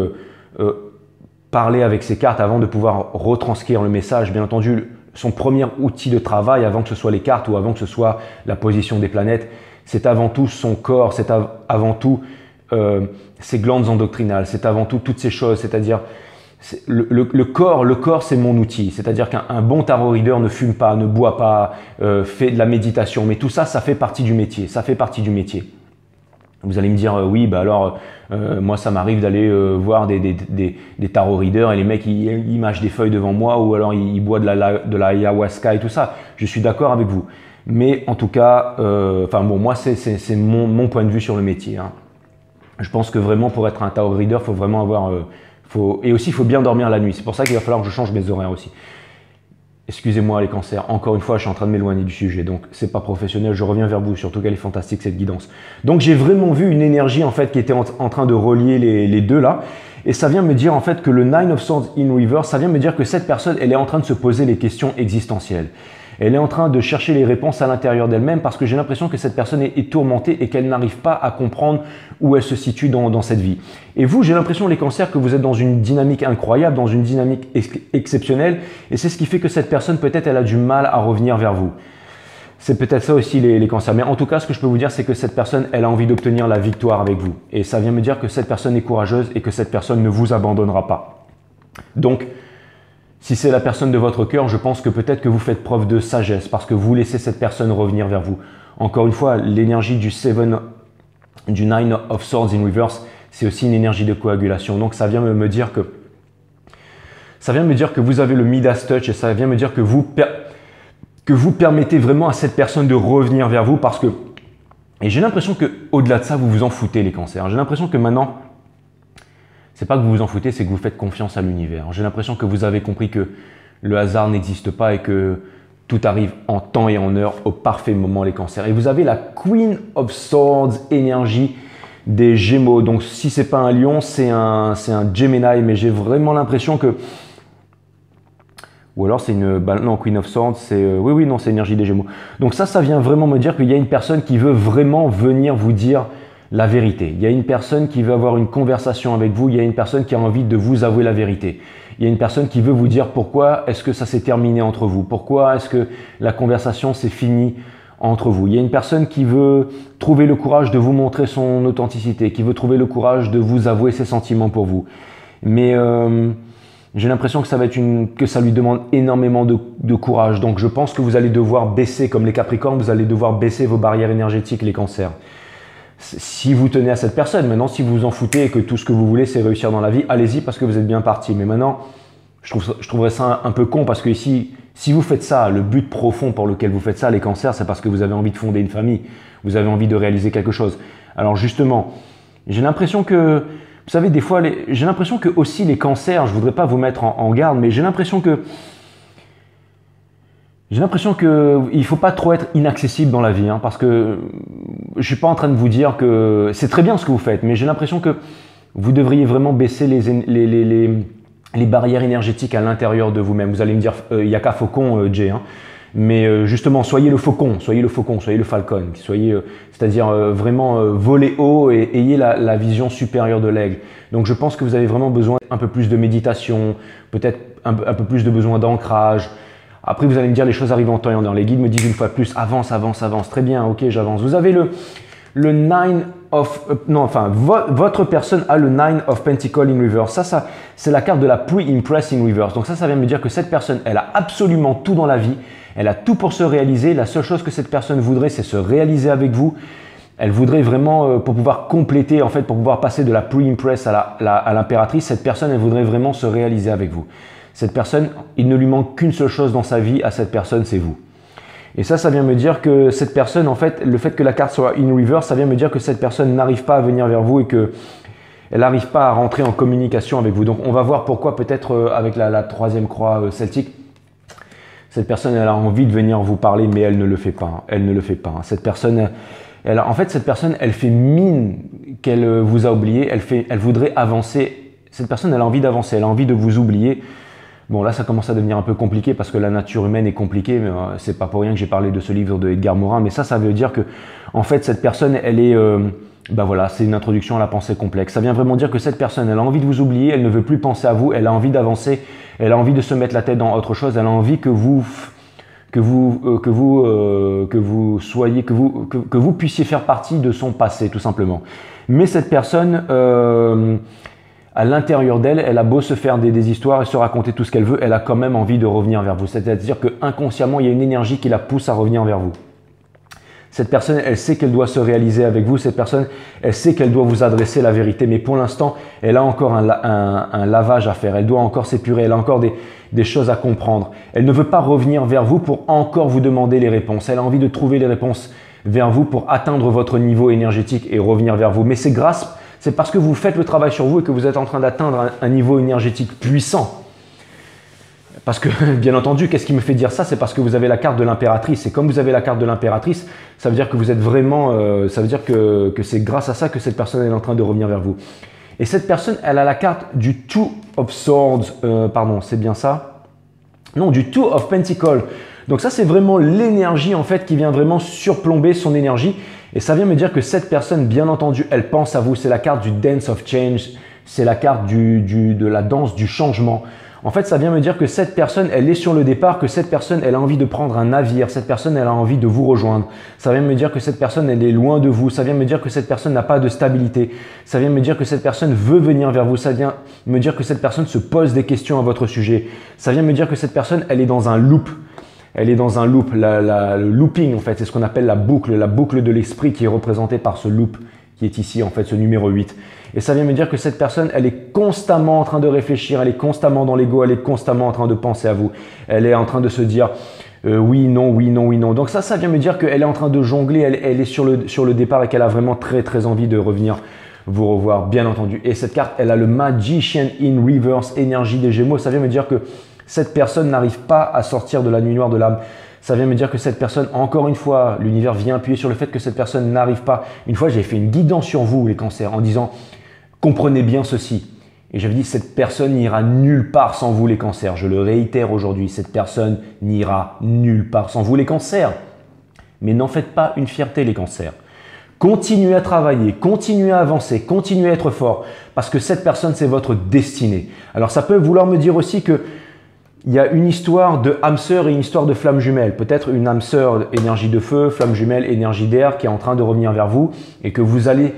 parler avec ses cartes, avant de pouvoir retranscrire le message, bien entendu, son premier outil de travail, avant que ce soit les cartes ou avant que ce soit la position des planètes, c'est avant tout son corps, c'est avant tout ses glandes endocrinales, c'est avant tout toutes ces choses, c'est-à-dire Le corps, c'est mon outil. C'est-à-dire qu'un bon tarot reader ne fume pas, ne boit pas, fait de la méditation. Mais tout ça, ça fait partie du métier. Ça fait partie du métier. Vous allez me dire, oui, bah alors, moi, ça m'arrive d'aller voir des tarot readers et les mecs, ils mâchent des feuilles devant moi ou alors ils boivent de la ayahuasca et tout ça. Je suis d'accord avec vous. Mais en tout cas, moi, c'est mon point de vue sur le métier. Hein. Je pense que vraiment, pour être un tarot reader, il faut vraiment avoir... et aussi, il faut bien dormir la nuit. C'est pour ça qu'il va falloir que je change mes horaires aussi. Excusez-moi les cancers, encore une fois, je suis en train de m'éloigner du sujet, donc c'est pas professionnel, je reviens vers vous, surtout qu'elle est fantastique cette guidance. Donc j'ai vraiment vu une énergie en fait qui était en train de relier les deux là, et ça vient me dire en fait que le Nine of Swords in Reverse, ça vient me dire que cette personne, elle est en train de se poser les questions existentielles. Elle est en train de chercher les réponses à l'intérieur d'elle-même parce que j'ai l'impression que cette personne est tourmentée et qu'elle n'arrive pas à comprendre où elle se situe dans cette vie. Et vous, j'ai l'impression, les cancers, que vous êtes dans une dynamique incroyable, dans une dynamique exceptionnelle. Et c'est ce qui fait que cette personne, peut-être, elle a du mal à revenir vers vous. C'est peut-être ça aussi les cancers. Mais en tout cas, ce que je peux vous dire, c'est que cette personne, elle a envie d'obtenir la victoire avec vous. Et ça vient me dire que cette personne est courageuse et que cette personne ne vous abandonnera pas. Donc, si c'est la personne de votre cœur, je pense que peut-être que vous faites preuve de sagesse parce que vous laissez cette personne revenir vers vous. Encore une fois, l'énergie du Nine of Swords in Reverse, c'est aussi une énergie de coagulation. Donc ça vient me dire que vous avez le Midas Touch et ça vient me dire que vous permettez vraiment à cette personne de revenir vers vous parce que, et j'ai l'impression qu'au-delà de ça, vous vous en foutez les cancers. J'ai l'impression que maintenant, c'est pas que vous vous en foutez, c'est que vous faites confiance à l'univers. J'ai l'impression que vous avez compris que le hasard n'existe pas et que tout arrive en temps et en heure, au parfait moment, les cancers. Et vous avez la Queen of Swords, énergie des Gémeaux. Donc, si c'est pas un lion, c'est un Gemini, mais j'ai vraiment l'impression que... Ou alors c'est une... non, Queen of Swords, c'est... oui, non, c'est énergie des Gémeaux. Donc ça vient vraiment me dire qu'il y a une personne qui veut vraiment venir vous dire la vérité. Il y a une personne qui veut avoir une conversation avec vous. Il y a une personne qui a envie de vous avouer la vérité. Il y a une personne qui veut vous dire pourquoi est-ce que ça s'est terminé entre vous. Pourquoi est-ce que la conversation s'est finie entre vous. Il y a une personne qui veut trouver le courage de vous montrer son authenticité, qui veut trouver le courage de vous avouer ses sentiments pour vous. Mais j'ai l'impression que que ça lui demande énormément de courage. Donc je pense que vous allez devoir baisser, comme les Capricornes, vous allez devoir baisser vos barrières énergétiques, les Cancers. Si vous tenez à cette personne, maintenant si vous vous en foutez et que tout ce que vous voulez c'est réussir dans la vie, allez-y parce que vous êtes bien parti. Mais maintenant, je trouverais ça un peu con parce que ici, si vous faites ça, le but profond pour lequel vous faites ça, les Cancers, c'est parce que vous avez envie de fonder une famille, vous avez envie de réaliser quelque chose. Alors justement, j'ai l'impression que, vous savez, des fois, j'ai l'impression que aussi les Cancers, je voudrais pas vous mettre en garde, mais j'ai l'impression qu'il ne faut pas trop être inaccessible dans la vie, hein, parce que je ne suis pas en train de vous dire que c'est très bien ce que vous faites, mais j'ai l'impression que vous devriez vraiment baisser les barrières énergétiques à l'intérieur de vous-même. Vous allez me dire, il n'y a qu'à faucon, Jay, hein. Mais justement, soyez le faucon, soyez le falcon, c'est-à-dire vraiment volez haut et ayez la vision supérieure de l'aigle. Donc je pense que vous avez vraiment besoin d'un peu plus de méditation, peut-être un peu plus de besoin d'ancrage. Après, vous allez me dire, les choses arrivent en temps et en heure. Les guides me disent une fois de plus, avance, avance, avance. Très bien, ok, j'avance. Vous avez le Nine of... votre personne a le Nine of Pentacles in Reverse. Ça c'est la carte de la Pre-Impress in Reverse. Donc ça vient me dire que cette personne, elle a absolument tout dans la vie. Elle a tout pour se réaliser. La seule chose que cette personne voudrait, c'est se réaliser avec vous. Elle voudrait vraiment, pour pouvoir compléter, en fait, pour pouvoir passer de la Pre-Impress à l'impératrice, cette personne, elle voudrait vraiment se réaliser avec vous. Cette personne, il ne lui manque qu'une seule chose dans sa vie, à cette personne, c'est vous. Et ça vient me dire que cette personne, en fait, le fait que la carte soit in reverse, ça vient me dire que cette personne n'arrive pas à venir vers vous et qu'elle n'arrive pas à rentrer en communication avec vous. Donc, on va voir pourquoi peut-être avec la troisième croix celtique, cette personne, elle a envie de venir vous parler, mais elle ne le fait pas. Hein. Elle ne le fait pas. Hein. Cette personne, cette personne, elle fait mine qu'elle vous a oublié. Elle voudrait avancer. Cette personne, elle a envie d'avancer. Elle a envie de vous oublier. Bon, là, ça commence à devenir un peu compliqué parce que la nature humaine est compliquée, mais c'est pas pour rien que j'ai parlé de ce livre de Edgar Morin. Mais ça veut dire que, en fait, cette personne, elle est, voilà, c'est une introduction à la pensée complexe. Ça vient vraiment dire que cette personne, elle a envie de vous oublier, elle ne veut plus penser à vous, elle a envie d'avancer, elle a envie de se mettre la tête dans autre chose, elle a envie que vous puissiez faire partie de son passé, tout simplement. Mais cette personne à l'intérieur d'elle, elle a beau se faire des histoires et se raconter tout ce qu'elle veut, elle a quand même envie de revenir vers vous. C'est-à-dire qu'inconsciemment, il y a une énergie qui la pousse à revenir vers vous. Cette personne, elle sait qu'elle doit se réaliser avec vous. Cette personne, elle sait qu'elle doit vous adresser la vérité. Mais pour l'instant, elle a encore un lavage à faire. Elle doit encore s'épurer. Elle a encore des choses à comprendre. Elle ne veut pas revenir vers vous pour encore vous demander les réponses. Elle a envie de trouver les réponses vers vous pour atteindre votre niveau énergétique et revenir vers vous. Mais c'est parce que vous faites le travail sur vous et que vous êtes en train d'atteindre un niveau énergétique puissant. Parce que, bien entendu, qu'est-ce qui me fait dire ça? C'est parce que vous avez la carte de l'impératrice. Et comme vous avez la carte de l'impératrice, ça veut dire que vous êtes vraiment… ça veut dire que c'est grâce à ça que cette personne est en train de revenir vers vous. Et cette personne, elle a la carte du Two of Swords. Pardon, c'est bien ça? Non, du Two of Pentacles. Donc ça, c'est vraiment l'énergie en fait qui vient vraiment surplomber son énergie. Et ça vient me dire que cette personne, bien entendu, elle pense à vous. C'est la carte du Dance of Change. C'est la carte de la danse du changement. En fait, ça vient me dire que cette personne, elle est sur le départ, que cette personne, elle a envie de prendre un navire. Cette personne, elle a envie de vous rejoindre. Ça vient me dire que cette personne, elle est loin de vous. Ça vient me dire que cette personne n'a pas de stabilité. Ça vient me dire que cette personne veut venir vers vous. Ça vient me dire que cette personne se pose des questions à votre sujet. Ça vient me dire que cette personne, elle est dans un loop. Elle est dans un loop. Le looping, en fait, c'est ce qu'on appelle la boucle de l'esprit qui est représentée par ce loop qui est ici, en fait, ce numéro 8. Et ça vient me dire que cette personne, elle est constamment en train de réfléchir, elle est constamment dans l'ego, elle est constamment en train de penser à vous. Elle est en train de se dire oui, non, oui, non, oui, non. Donc ça vient me dire qu'elle est en train de jongler, elle est sur le départ et qu'elle a vraiment très, très envie de revenir vous revoir, bien entendu. Et cette carte, elle a le Magician in Reverse, énergie des Gémeaux. Ça vient me dire que cette personne n'arrive pas à sortir de la nuit noire de l'âme. Ça vient me dire que cette personne, encore une fois, l'univers vient appuyer sur le fait que cette personne n'arrive pas. Une fois, j'ai fait une guidance sur vous, les cancers, en disant « Comprenez bien ceci ». Et j'avais dit « Cette personne n'ira nulle part sans vous, les cancers ». Je le réitère aujourd'hui, cette personne n'ira nulle part sans vous, les cancers. Mais n'en faites pas une fierté, les cancers. Continuez à travailler, continuez à avancer, continuez à être fort, parce que cette personne, c'est votre destinée. Alors, ça peut vouloir me dire aussi que il y a une histoire de âme sœur et une histoire de flamme jumelle. Peut-être une âme sœur, énergie de feu, flamme jumelle, énergie d'air qui est en train de revenir vers vous et que vous allez…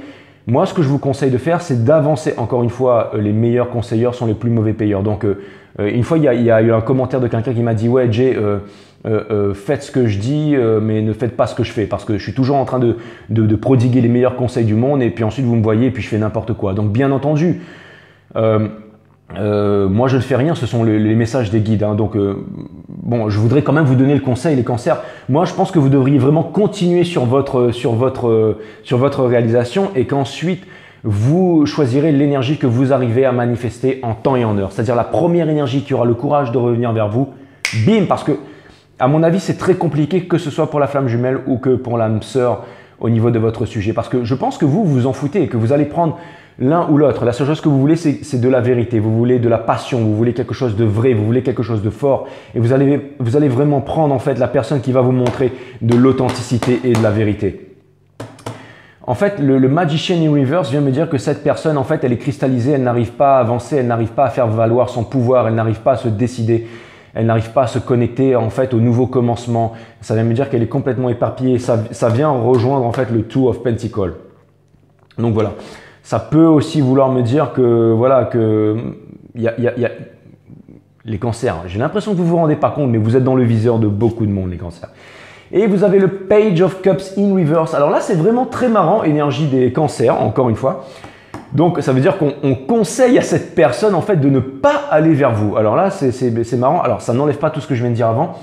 Moi, ce que je vous conseille de faire, c'est d'avancer. Encore une fois, les meilleurs conseilleurs sont les plus mauvais payeurs. Donc, une fois, il y a eu un commentaire de quelqu'un qui m'a dit « Ouais, Jay, faites ce que je dis, mais ne faites pas ce que je fais. » Parce que je suis toujours en train de prodiguer les meilleurs conseils du monde et puis ensuite, vous me voyez et puis je fais n'importe quoi. Donc, bien entendu… moi je ne fais rien, ce sont les messages des guides, hein. Donc bon, je voudrais quand même vous donner le conseil, les cancers. Moi je pense que vous devriez vraiment continuer sur votre réalisation et qu'ensuite vous choisirez l'énergie que vous arrivez à manifester en temps et en heure. C'est-à-dire la première énergie qui aura le courage de revenir vers vous, bim, parce que à mon avis c'est très compliqué que ce soit pour la flamme jumelle ou que pour l'âme sœur au niveau de votre sujet. Parce que je pense que vous vous en foutez et que vous allez prendre l'un ou l'autre. La seule chose que vous voulez, c'est de la vérité. Vous voulez de la passion, vous voulez quelque chose de vrai, vous voulez quelque chose de fort. Et vous allez vraiment prendre en fait la personne qui va vous montrer de l'authenticité et de la vérité. En fait, le Magician in Reverse vient me dire que cette personne, en fait, elle est cristallisée, elle n'arrive pas à avancer, elle n'arrive pas à faire valoir son pouvoir, elle n'arrive pas à se décider, elle n'arrive pas à se connecter en fait au nouveau commencement. Ça vient me dire qu'elle est complètement éparpillée. Ça vient rejoindre en fait le Two of Pentacles. Donc voilà. Ça peut aussi vouloir me dire que voilà que y a les cancers. J'ai l'impression que vous vous rendez pas compte, mais vous êtes dans le viseur de beaucoup de monde, les cancers. Et vous avez le Page of Cups in Reverse. Alors là, c'est vraiment très marrant, énergie des cancers, encore une fois. Donc, ça veut dire qu'on conseille à cette personne en fait de ne pas aller vers vous. Alors là, c'est marrant. Alors, ça n'enlève pas tout ce que je viens de dire avant.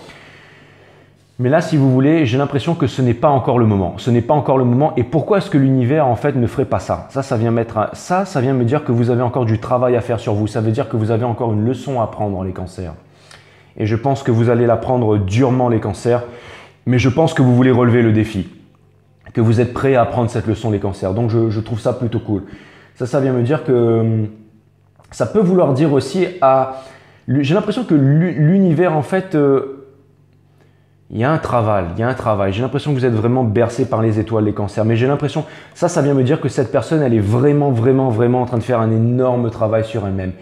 Mais là, si vous voulez, j'ai l'impression que ce n'est pas encore le moment. Ce n'est pas encore le moment. Et pourquoi est-ce que l'univers, en fait, ne ferait pas ça? Ça vient me dire que vous avez encore du travail à faire sur vous. Ça veut dire que vous avez encore une leçon à prendre, les cancers. Et je pense que vous allez la prendre durement, les cancers. Mais je pense que vous voulez relever le défi. Que vous êtes prêts à apprendre cette leçon, les cancers. Donc, je trouve ça plutôt cool. Ça vient me dire que ça peut vouloir dire aussi à… J'ai l'impression que l'univers, en fait… il y a un travail, J'ai l'impression que vous êtes vraiment bercé par les étoiles, les cancers. Mais j'ai l'impression, ça vient me dire que cette personne, elle est vraiment en train de faire un énorme travail sur elle-même.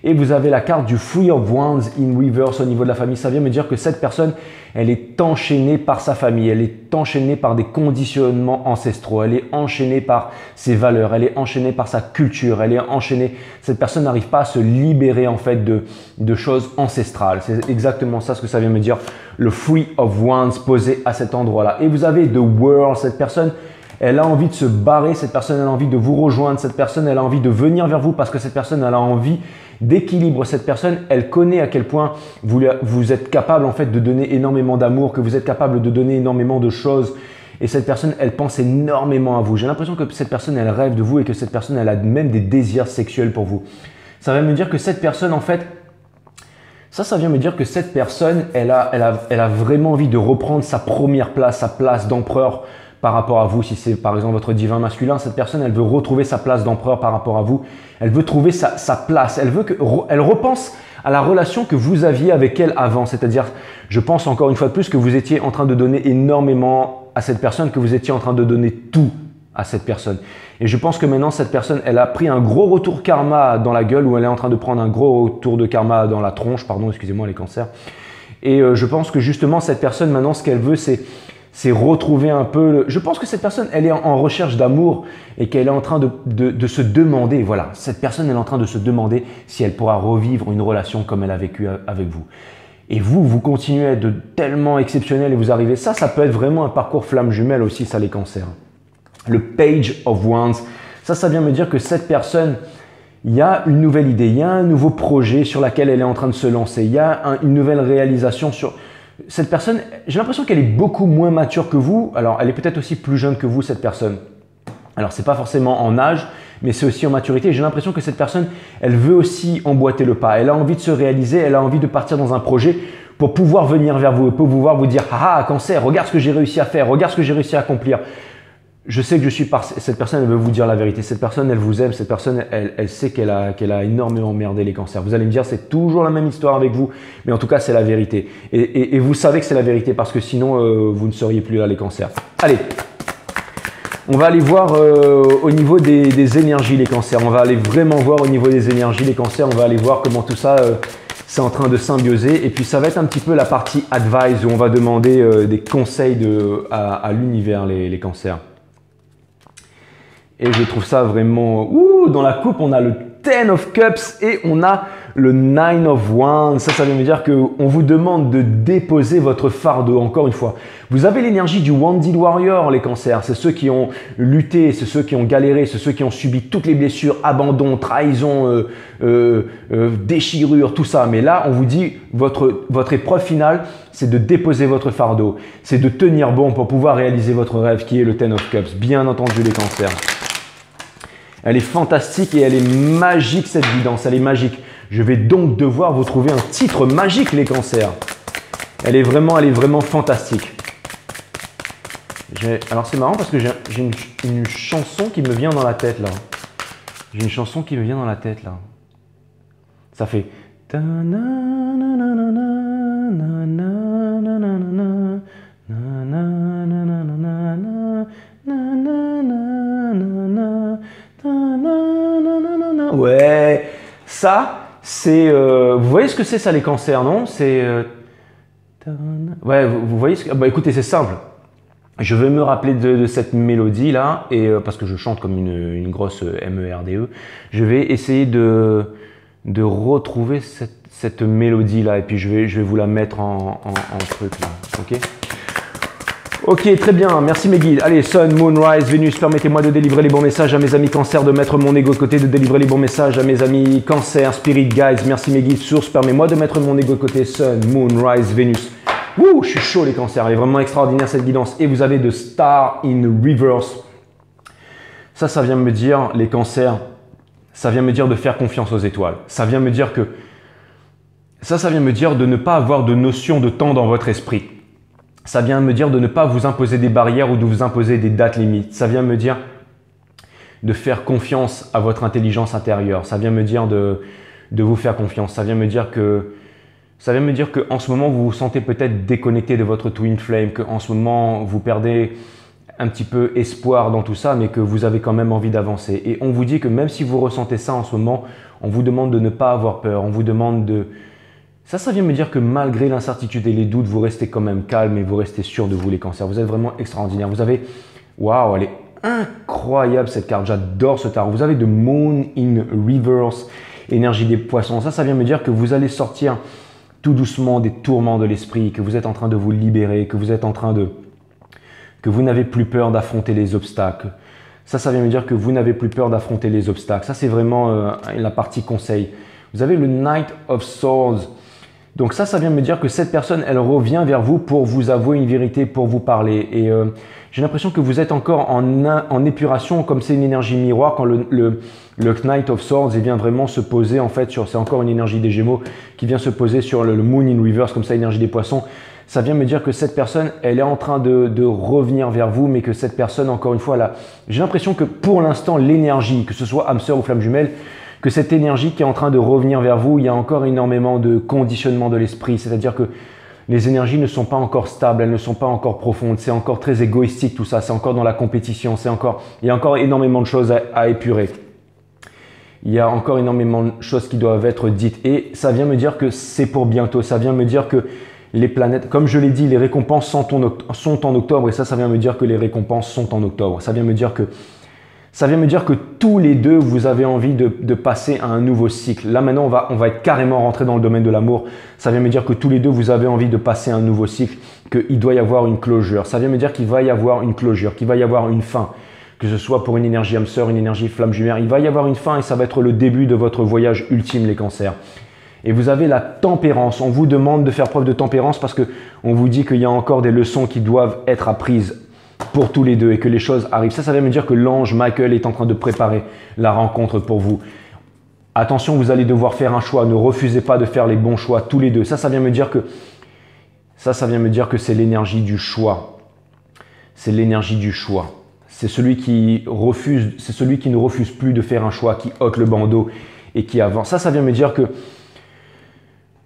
Et vous avez la carte du Three of Wands in reverse au niveau de la famille. Ça vient me dire que cette personne, elle est enchaînée par sa famille, elle est enchaînée par des conditionnements ancestraux, elle est enchaînée par ses valeurs, elle est enchaînée par sa culture, elle est enchaînée. Cette personne n'arrive pas à se libérer en fait de choses ancestrales. C'est exactement ça ce que ça vient me dire, le Three of Wands posé à cet endroit-là. Et vous avez The World, cette personne, elle a envie de se barrer, cette personne, elle a envie de vous rejoindre, cette personne, elle a envie de venir vers vous parce que cette personne, elle a envie d'équilibre. Cette personne, elle connaît à quel point vous êtes capable en fait de donner énormément d'amour, que vous êtes capable de donner énormément de choses. Et cette personne, elle pense énormément à vous. J'ai l'impression que cette personne, elle rêve de vous et que cette personne, elle a même des désirs sexuels pour vous. Ça va me dire que cette personne, en fait, ça vient me dire que cette personne, elle a vraiment envie de reprendre sa première place, sa place d'empereur par rapport à vous. Si c'est par exemple votre divin masculin, cette personne, elle veut retrouver sa place d'empereur par rapport à vous. Elle veut trouver sa place. Elle repense à la relation que vous aviez avec elle avant. C'est-à-dire, je pense encore une fois de plus que vous étiez en train de donner énormément à cette personne, que vous étiez en train de donner tout à cette personne. Et je pense que maintenant, cette personne, elle a pris un gros retour karma dans la gueule ou elle est en train de prendre un gros retour de karma dans la tronche, pardon, excusez-moi les cancers. Et je pense que justement, cette personne, maintenant, ce qu'elle veut, c'est retrouver un peu… Je pense que cette personne, elle est en recherche d'amour et qu'elle est en train de se demander, voilà, cette personne, elle est en train de se demander si elle pourra revivre une relation comme elle a vécu avec vous. Et vous continuez à être tellement exceptionnel et vous arrivez… Ça peut être vraiment un parcours flamme jumelle aussi, ça, les cancers. Le Page of Wands, ça vient me dire que cette personne… Il y a une nouvelle idée, il y a un nouveau projet sur lequel elle est en train de se lancer, il y a une nouvelle réalisation sur… Cette personne, j'ai l'impression qu'elle est beaucoup moins mature que vous. Alors, elle est peut-être aussi plus jeune que vous, cette personne. Alors, c'est pas forcément en âge, mais c'est aussi en maturité. J'ai l'impression que cette personne, elle veut aussi emboîter le pas. Elle a envie de se réaliser, elle a envie de partir dans un projet pour pouvoir venir vers vous, pour pouvoir vous dire « Ah, cancer, regarde ce que j'ai réussi à faire, regarde ce que j'ai réussi à accomplir ». Je sais que je suis par… Cette personne, elle veut vous dire la vérité. Cette personne, elle vous aime. Cette personne, elle sait qu'elle a énormément merdé les cancers. Vous allez me dire, c'est toujours la même histoire avec vous. Mais en tout cas, c'est la vérité. Et vous savez que c'est la vérité parce que sinon, vous ne seriez plus là, les cancers. Allez, on va aller voir au niveau des énergies, les cancers. On va aller vraiment voir au niveau des énergies, les cancers. On va aller voir comment tout ça… c'est en train de symbioser et puis ça va être un petit peu la partie advice où on va demander des conseils à l'univers, les cancers. Et je trouve ça vraiment… Ouh, dans la coupe, on a le Ten of Cups et on a le Nine of Wands. Ça vient me dire qu'on vous demande de déposer votre fardeau, encore une fois. Vous avez l'énergie du Wounded Warrior, les cancers. C'est ceux qui ont lutté, c'est ceux qui ont galéré, c'est ceux qui ont subi toutes les blessures, abandon, trahison, déchirure, tout ça. Mais là, on vous dit, votre épreuve finale, c'est de déposer votre fardeau. C'est de tenir bon pour pouvoir réaliser votre rêve qui est le Ten of Cups. Bien entendu, les cancers. Elle est fantastique et elle est magique, cette guidance, elle est magique. Je vais donc devoir vous trouver un titre magique, les cancers. Elle est vraiment fantastique. Alors c'est marrant parce que j'ai une chanson qui me vient dans la tête là. J'ai une chanson qui me vient dans la tête là. Ça fait… Ouais, ça, c'est… vous voyez ce que c'est ça, les cancers, non? C'est… ouais, vous voyez ce que… Bah écoutez, c'est simple. Je vais me rappeler de cette mélodie-là, et parce que je chante comme une grosse MERDE, je vais essayer de retrouver cette mélodie-là, et puis je vais vous la mettre en truc, là, ok? Ok, très bien, merci mes guides. Allez, Sun, Moon, Rise, Vénus, permettez-moi de délivrer les bons messages à mes amis cancer, de mettre mon ego de côté, de délivrer les bons messages à mes amis cancer, Spirit Guides, merci mes guides, Source, permettez-moi de mettre mon ego de côté, Sun, Moon, Rise, Vénus. Ouh, je suis chaud les cancers, elle est vraiment extraordinaire cette guidance. Et vous avez de Star in Reverse. Ça vient me dire, les cancers, ça vient me dire de faire confiance aux étoiles. Ça vient me dire que… Ça vient me dire de ne pas avoir de notion de temps dans votre esprit. Ça vient me dire de ne pas vous imposer des barrières ou de vous imposer des dates limites. Ça vient me dire de faire confiance à votre intelligence intérieure. Ça vient me dire de vous faire confiance. Ça vient me dire que en ce moment, vous vous sentez peut-être déconnecté de votre twin flame, qu'en ce moment, vous perdez un petit peu espoir dans tout ça, mais que vous avez quand même envie d'avancer. Et on vous dit que même si vous ressentez ça en ce moment, on vous demande de ne pas avoir peur, on vous demande de... Ça vient me dire que malgré l'incertitude et les doutes, vous restez quand même calme et vous restez sûr de vous les cancers. Vous êtes vraiment extraordinaire. Vous avez... Waouh, elle est incroyable cette carte, j'adore ce tarot. Vous avez de Moon in Reverse, énergie des poissons. Ça vient me dire que vous allez sortir tout doucement des tourments de l'esprit, que vous êtes en train de vous libérer, que vous êtes en train de... que vous n'avez plus peur d'affronter les obstacles. Ça vient me dire que vous n'avez plus peur d'affronter les obstacles. Ça, c'est vraiment la partie conseil. Vous avez le Knight of Swords. Donc ça vient me dire que cette personne, elle revient vers vous pour vous avouer une vérité, pour vous parler. Et j'ai l'impression que vous êtes encore en épuration, comme c'est une énergie miroir, quand le Knight of Swords vient vraiment se poser, en fait, c'est encore une énergie des Gémeaux qui vient se poser sur le Moon in Reverse, comme ça, énergie des Poissons. Ça vient me dire que cette personne, elle est en train de revenir vers vous, mais que cette personne, encore une fois, là, j'ai l'impression que pour l'instant, l'énergie, que ce soit âme sœur ou flamme jumelle, que cette énergie qui est en train de revenir vers vous, il y a encore énormément de conditionnement de l'esprit. C'est-à-dire que les énergies ne sont pas encore stables, elles ne sont pas encore profondes, c'est encore très égoïstique tout ça, c'est encore dans la compétition, il y a encore énormément de choses à épurer. Il y a encore énormément de choses qui doivent être dites et ça vient me dire que c'est pour bientôt, ça vient me dire que les planètes, comme je l'ai dit, les récompenses sont en octobre et ça vient me dire que les récompenses sont en octobre. Ça vient me dire que tous les deux, vous avez envie de passer à un nouveau cycle. Là, maintenant, on va être carrément rentré dans le domaine de l'amour. Ça vient me dire que tous les deux, vous avez envie de passer à un nouveau cycle, qu'il doit y avoir une closure. Ça vient me dire qu'il va y avoir une closure, qu'il va y avoir une fin. Que ce soit pour une énergie âme sœur, une énergie flamme jumelle, il va y avoir une fin et ça va être le début de votre voyage ultime, les cancers. Et vous avez la tempérance. On vous demande de faire preuve de tempérance parce qu'on vous dit qu'il y a encore des leçons qui doivent être apprises pour tous les deux et que les choses arrivent. Ça vient me dire que l'ange Michael est en train de préparer la rencontre pour vous. Attention, vous allez devoir faire un choix. Ne refusez pas de faire les bons choix tous les deux. Ça vient me dire que c'est l'énergie du choix. C'est l'énergie du choix. C'est celui qui ne refuse plus de faire un choix, qui ôte le bandeau et qui avance. Ça vient me dire que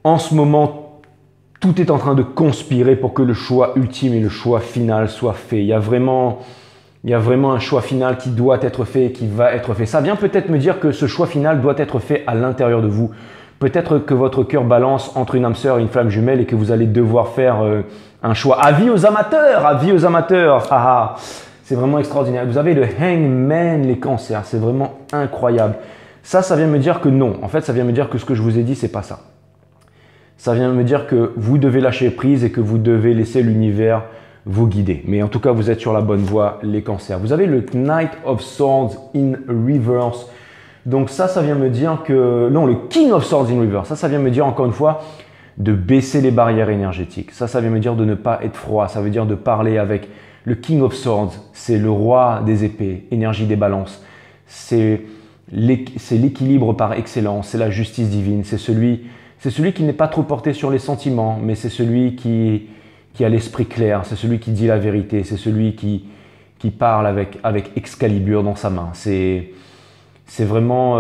en ce moment, tout est en train de conspirer pour que le choix ultime et le choix final soient faits. Il y a vraiment un choix final qui doit être fait et qui va être fait. Ça vient peut-être me dire que ce choix final doit être fait à l'intérieur de vous. Peut-être que votre cœur balance entre une âme sœur et une flamme jumelle et que vous allez devoir faire un choix. Avis aux amateurs, avis aux amateurs. Ah, c'est vraiment extraordinaire. Vous avez le Hangman, les cancers. C'est vraiment incroyable. Ça vient me dire que non. En fait, ça vient me dire que ce que je vous ai dit, c'est pas ça. Ça vient me dire que vous devez lâcher prise et que vous devez laisser l'univers vous guider. Mais en tout cas, vous êtes sur la bonne voie, les cancers. Vous avez le Knight of Swords in Reverse. Donc ça vient me dire que... Non, le King of Swords in Reverse. Ça vient me dire encore une fois de baisser les barrières énergétiques. Ça vient me dire de ne pas être froid. Ça veut dire de parler avec le King of Swords. C'est le roi des épées, énergie des balances. C'est l'équilibre par excellence. C'est la justice divine. C'est celui qui n'est pas trop porté sur les sentiments, mais c'est celui qui a l'esprit clair, c'est celui qui dit la vérité, c'est celui qui parle avec Excalibur dans sa main. C'est vraiment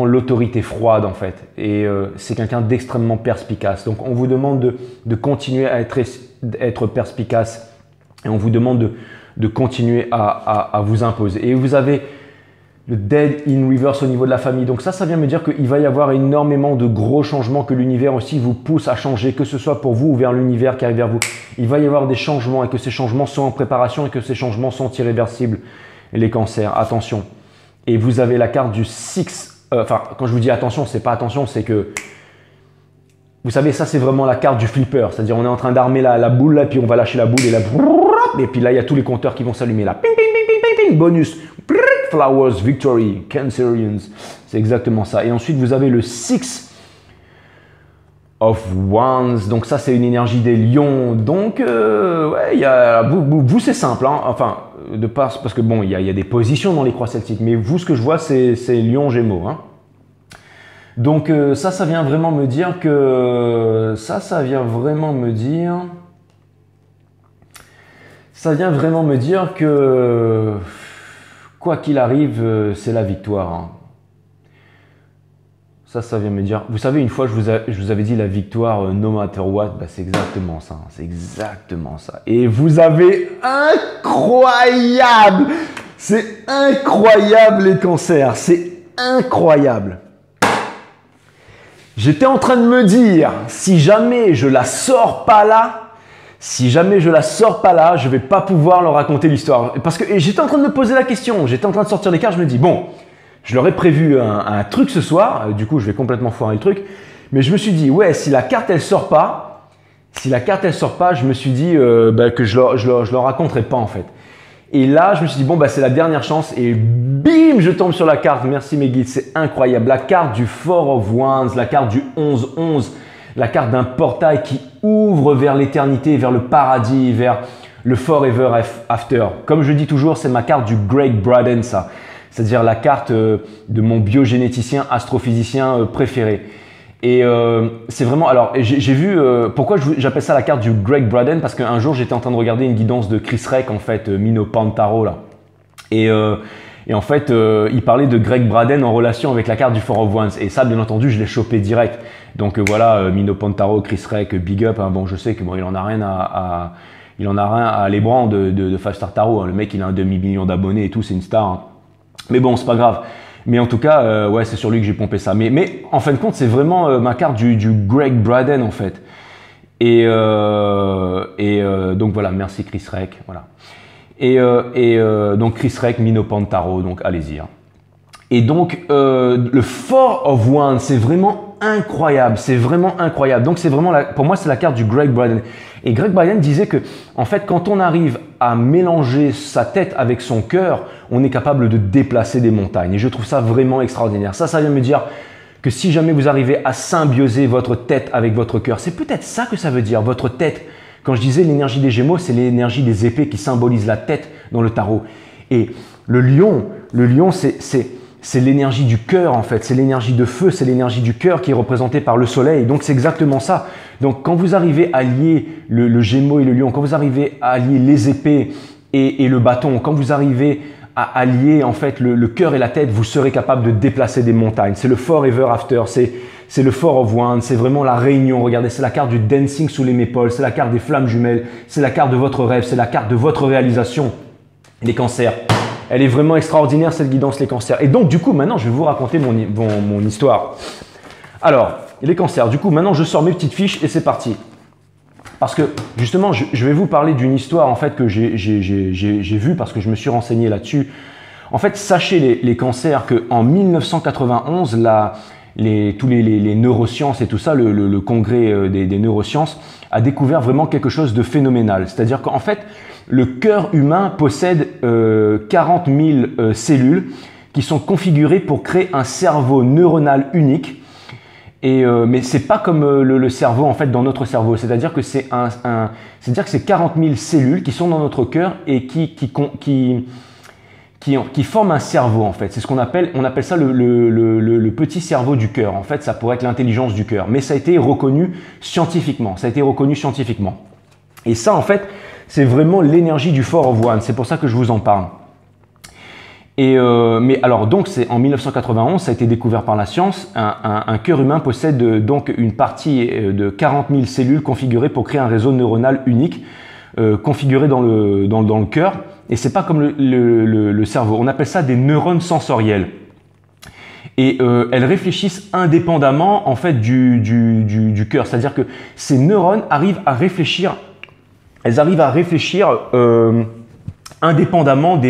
l'autorité froide en fait. Et c'est quelqu'un d'extrêmement perspicace. Donc on vous demande de continuer à être perspicace et on vous demande de continuer à vous imposer. Et vous avez le Dead in Reverse au niveau de la famille. Donc ça vient me dire qu'il va y avoir énormément de gros changements, que l'univers aussi vous pousse à changer, que ce soit pour vous ou vers l'univers qui arrive vers vous. Il va y avoir des changements et que ces changements sont en préparation et que ces changements sont irréversibles. Les cancers, attention. Et vous avez la carte du Six. Enfin, quand je vous dis attention, c'est pas attention, c'est que... Vous savez, ça c'est vraiment la carte du flipper. C'est-à-dire on est en train d'armer la boule là, puis on va lâcher la boule et là... Et puis là, il y a tous les compteurs qui vont s'allumer là. Ping, ping, ping, ping, ping, ping, bonus. Flowers, Victory, Cancerians. C'est exactement ça. Et ensuite, vous avez le Six of Wands. Donc ça, c'est une énergie des lions. Donc, ouais, vous c'est simple. Hein. Enfin, parce que bon, il y a des positions dans les croix celtiques. Mais vous, ce que je vois, c'est lion gémeaux. Hein. Donc ça vient vraiment me dire que... Ça vient vraiment me dire... Ça vient vraiment me dire que... Quoi qu'il arrive, c'est la victoire. Hein. Ça vient me dire. Vous savez, une fois, je vous avais dit la victoire no matter what. Bah, c'est exactement ça. C'est exactement ça. Et vous avez incroyable. C'est incroyable les cancers. C'est incroyable. J'étais en train de me dire, si jamais je la sors pas là, je vais pas pouvoir leur raconter l'histoire. Parce que j'étais en train de me poser la question. J'étais en train de sortir les cartes. Je me dis, bon. Je leur ai prévu un truc ce soir, du coup je vais complètement foirer le truc, mais je me suis dit, ouais, si la carte elle sort pas, je me suis dit que je leur raconterai pas en fait. Et là, je me suis dit, bon, bah, c'est la dernière chance et bim, je tombe sur la carte. Merci mes guides, c'est incroyable. La carte du Four of Wands, la carte du 11-11, la carte d'un portail qui ouvre vers l'éternité, vers le paradis, vers le Forever After. Comme je dis toujours, c'est ma carte du Greg Braden, ça. C'est-à-dire la carte de mon biogénéticien, astrophysicien préféré. Et c'est vraiment… Alors, j'ai vu… pourquoi j'appelle ça la carte du Greg Braden? Parce qu'un jour, j'étais en train de regarder une guidance de Chris Reck, en fait, Mino Pantaro, là. Et en fait, il parlait de Greg Braden en relation avec la carte du Four of Wands. Et ça, bien entendu, je l'ai chopé direct. Donc voilà, Mino Pantaro, Chris Reck, big up. Hein. Bon, je sais que bon, il en a rien à l'ébran de Five Star Tarot. Hein. Le mec, il a un demi-million d'abonnés et tout, c'est une star. Hein. Mais bon, c'est pas grave. Mais en tout cas, ouais, c'est sur lui que j'ai pompé ça. Mais en fin de compte, c'est vraiment ma carte du Greg Braden en fait. Et donc voilà, merci Chris Reck. Voilà. Donc Chris Reck, Mino Pantaro, donc allez-y. Hein. Et donc le Four of Wands, c'est vraiment incroyable. C'est vraiment incroyable. Donc c'est vraiment, pour moi, c'est la carte du Greg Braden. Et Greg Braden disait que, en fait, quand on arrive à mélanger sa tête avec son cœur, on est capable de déplacer des montagnes. Et je trouve ça vraiment extraordinaire. Ça vient me dire que si jamais vous arrivez à symbioser votre tête avec votre cœur, c'est peut-être ça que ça veut dire, votre tête. Quand je disais l'énergie des Gémeaux, c'est l'énergie des épées qui symbolise la tête dans le tarot. Et le lion, c'est l'énergie du cœur en fait, c'est l'énergie de feu, c'est l'énergie du cœur qui est représentée par le soleil. Donc c'est exactement ça. Donc quand vous arrivez à lier le Gémeaux et le lion, quand vous arrivez à lier les épées et le bâton, quand vous arrivez à lier en fait le cœur et la tête, vous serez capable de déplacer des montagnes. C'est le Forever After, c'est le Four of Wands, c'est vraiment la réunion. Regardez, c'est la carte du Dancing sous les Mépaules, c'est la carte des flammes jumelles, c'est la carte de votre rêve, c'est la carte de votre réalisation. Les cancers. Elle est vraiment extraordinaire cette guidance, les cancers. Et donc du coup, maintenant, je vais vous raconter mon histoire. Alors, les cancers, du coup, maintenant, je sors mes petites fiches et c'est parti. Parce que justement, je vais vous parler d'une histoire en fait que j'ai vue parce que je me suis renseigné là-dessus. En fait, sachez les cancers qu'en 1991, tous les neurosciences et tout ça, le congrès des neurosciences a découvert vraiment quelque chose de phénoménal. C'est-à-dire qu'en fait, le cœur humain possède 40 000 cellules qui sont configurées pour créer un cerveau neuronal unique. Mais c'est pas comme le cerveau en fait dans notre cerveau. C'est-à-dire que c'est c'est 40 000 cellules qui sont dans notre cœur et qui forment un cerveau en fait. C'est ce qu'on appelle ça le petit cerveau du cœur. En fait, ça pourrait être l'intelligence du cœur. Mais ça a été reconnu scientifiquement. Et ça en fait, c'est vraiment l'énergie du Four of Wands. C'est pour ça que je vous en parle. Mais alors donc c'est en 1991, ça a été découvert par la science. Un cœur humain possède donc une partie de 40 000 cellules configurées pour créer un réseau neuronal unique, configuré dans le cœur. Et c'est pas comme le cerveau. On appelle ça des neurones sensoriels. Et elles réfléchissent indépendamment en fait du cœur. C'est-à-dire que ces neurones arrivent à réfléchir. Elles arrivent à réfléchir indépendamment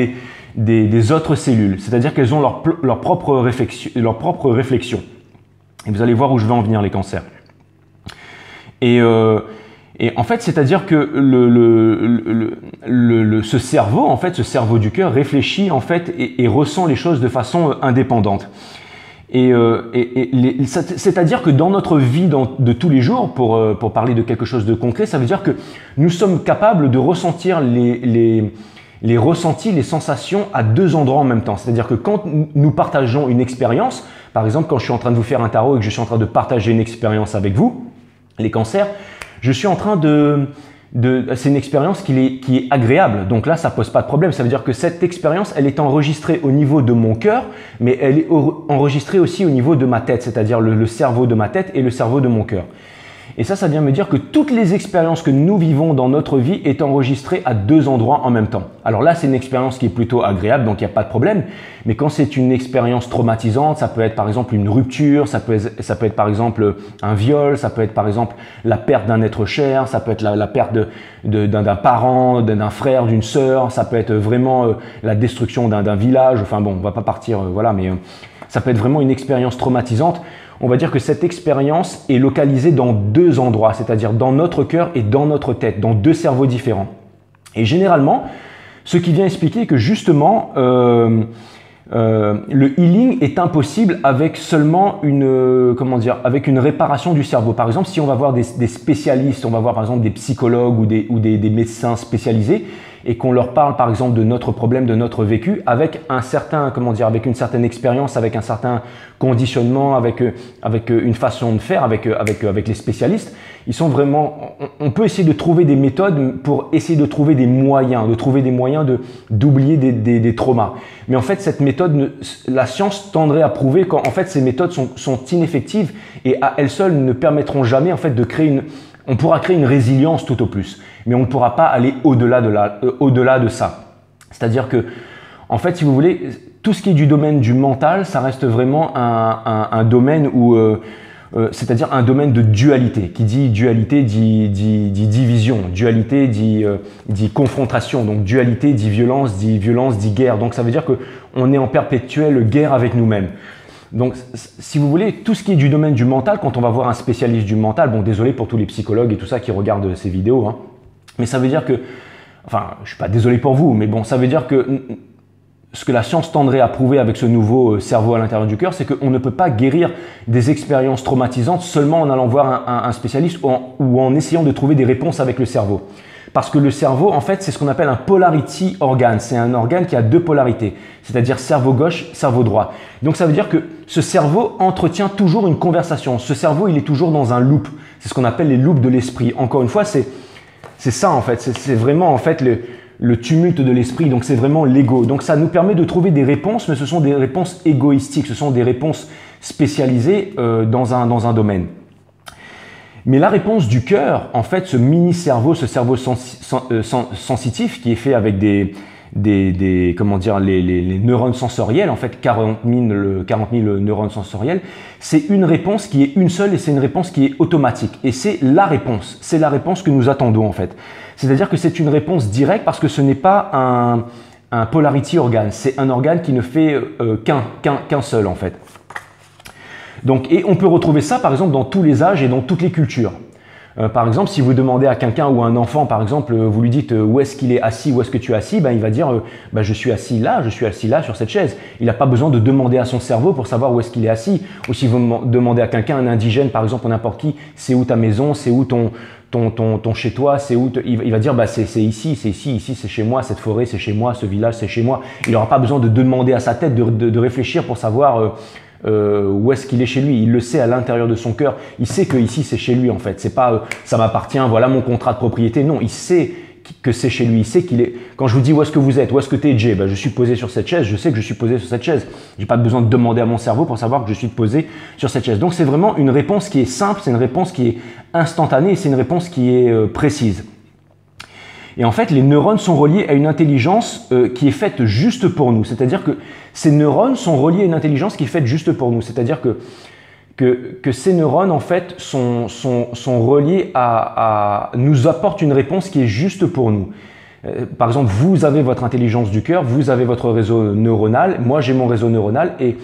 des autres cellules. C'est-à-dire qu'elles ont leur propre réflexion. Et vous allez voir où je vais en venir, les cancers. Et en fait, c'est-à-dire que ce cerveau du cœur réfléchit en fait et ressent les choses de façon indépendante. C'est-à-dire que dans notre vie de tous les jours, pour parler de quelque chose de concret, ça veut dire que nous sommes capables de ressentir les ressentis, les sensations à deux endroits en même temps. C'est-à-dire que quand nous partageons une expérience, par exemple quand je suis en train de vous faire un tarot et que je suis en train de partager une expérience avec vous, les cancers, je suis en train de c'est une expérience qui est agréable. Donc là, ça pose pas de problème. Ça veut dire que cette expérience, elle est enregistrée au niveau de mon cœur, mais elle est enregistrée aussi au niveau de ma tête, c'est-à-dire le cerveau de ma tête et le cerveau de mon cœur. Et ça vient me dire que toutes les expériences que nous vivons dans notre vie est enregistrées à 2 endroits en même temps. Alors là, c'est une expérience qui est plutôt agréable, donc il n'y a pas de problème. Mais quand c'est une expérience traumatisante, ça peut être par exemple une rupture, ça peut être par exemple un viol, ça peut être par exemple la perte d'un être cher, ça peut être la perte d'un parent, d'un frère, d'une sœur, ça peut être vraiment la destruction d'un village. Enfin bon, on va pas partir, voilà, mais ça peut être vraiment une expérience traumatisante. On va dire que cette expérience est localisée dans 2 endroits, c'est-à-dire dans notre cœur et dans notre tête, dans 2 cerveaux différents. Et généralement, ce qui vient expliquer que justement, le healing est impossible avec seulement avec une réparation du cerveau. Par exemple, si on va voir des spécialistes, on va voir par exemple des psychologues ou des médecins spécialisés, et qu'on leur parle par exemple de notre problème, de notre vécu, avec un certain, avec une certaine expérience, avec un certain conditionnement, avec une façon de faire, avec les spécialistes, ils sont vraiment, on peut essayer de trouver des méthodes pour essayer de trouver des moyens, d'oublier des traumas. Mais en fait, cette méthode, la science tendrait à prouver qu'en fait, ces méthodes sont ineffectives et à elles seules ne permettront jamais en fait de créer on pourra créer une résilience tout au plus, mais on ne pourra pas aller au-delà de ça. C'est-à-dire que, en fait, si vous voulez, tout ce qui est du domaine du mental, ça reste vraiment un domaine où, c'est-à-dire un domaine de dualité. Qui dit dualité dit division, dualité dit confrontation, donc dualité dit violence dit guerre. Donc ça veut dire qu'on est en perpétuelle guerre avec nous-mêmes. Donc, si vous voulez, tout ce qui est du domaine du mental, quand on va voir un spécialiste du mental, bon, désolé pour tous les psychologues et tout ça qui regardent ces vidéos, hein, mais ça veut dire que, enfin, je suis pas désolé pour vous, mais bon, ça veut dire que ce que la science tendrait à prouver avec ce nouveau cerveau à l'intérieur du cœur, c'est qu'on ne peut pas guérir des expériences traumatisantes seulement en allant voir un spécialiste ou en essayant de trouver des réponses avec le cerveau. Parce que le cerveau, en fait, c'est ce qu'on appelle un polarity organe. C'est un organe qui a 2 polarités, c'est-à-dire cerveau gauche, cerveau droit. Donc ça veut dire que ce cerveau entretient toujours une conversation. Ce cerveau, il est toujours dans un loop. C'est ce qu'on appelle les loops de l'esprit. Encore une fois, c'est ça en fait. C'est vraiment en fait le tumulte de l'esprit. Donc c'est vraiment l'ego. Donc ça nous permet de trouver des réponses, mais ce sont des réponses égoïstiques. Ce sont des réponses spécialisées dans un domaine. Mais la réponse du cœur, en fait, ce mini-cerveau, ce cerveau sensitif qui est fait avec les neurones sensoriels, en fait 40 000 neurones sensoriels, c'est une réponse qui est une seule et c'est une réponse qui est automatique. Et c'est la réponse que nous attendons en fait. C'est-à-dire que c'est une réponse directe parce que ce n'est pas un polarity organe, c'est un organe qui ne fait qu'un seul en fait. Donc, et on peut retrouver ça par exemple dans tous les âges et dans toutes les cultures. Par exemple, si vous demandez à quelqu'un ou à un enfant, par exemple, vous lui dites où est-ce qu'il est assis, où est-ce que tu es assis, ben, il va dire je suis assis là sur cette chaise. Il n'a pas besoin de demander à son cerveau pour savoir où est-ce qu'il est assis. Ou si vous demandez à quelqu'un, un indigène par exemple, ou n'importe qui, c'est où ta maison, c'est où ton chez toi, c'est où il va dire c'est ici c'est chez moi, cette forêt c'est chez moi, ce village c'est chez moi. Il n'aura pas besoin de demander à sa tête de réfléchir pour savoir où est-ce qu'il est chez lui. Il le sait à l'intérieur de son cœur. Il sait que ici c'est chez lui en fait. C'est pas ça m'appartient, voilà mon contrat de propriété. Non, il sait que c'est chez lui. Il sait qu'il est. Quand je vous dis où est-ce que vous êtes, où est-ce que tu es, Jay, je suis posé sur cette chaise. Je sais que je suis posé sur cette chaise. J'ai pas besoin de demander à mon cerveau pour savoir que je suis posé sur cette chaise. Donc c'est vraiment une réponse qui est simple, c'est une réponse qui est instantanée, et c'est une réponse qui est précise. Et en fait, les neurones sont reliés à une intelligence qui est faite juste pour nous. C'est-à-dire que ces neurones sont reliés à une intelligence qui est faite juste pour nous. C'est-à-dire que ces neurones, en fait, sont reliés nous apportent une réponse qui est juste pour nous. Par exemple, vous avez votre intelligence du cœur, vous avez votre réseau neuronal, moi j'ai mon réseau neuronal et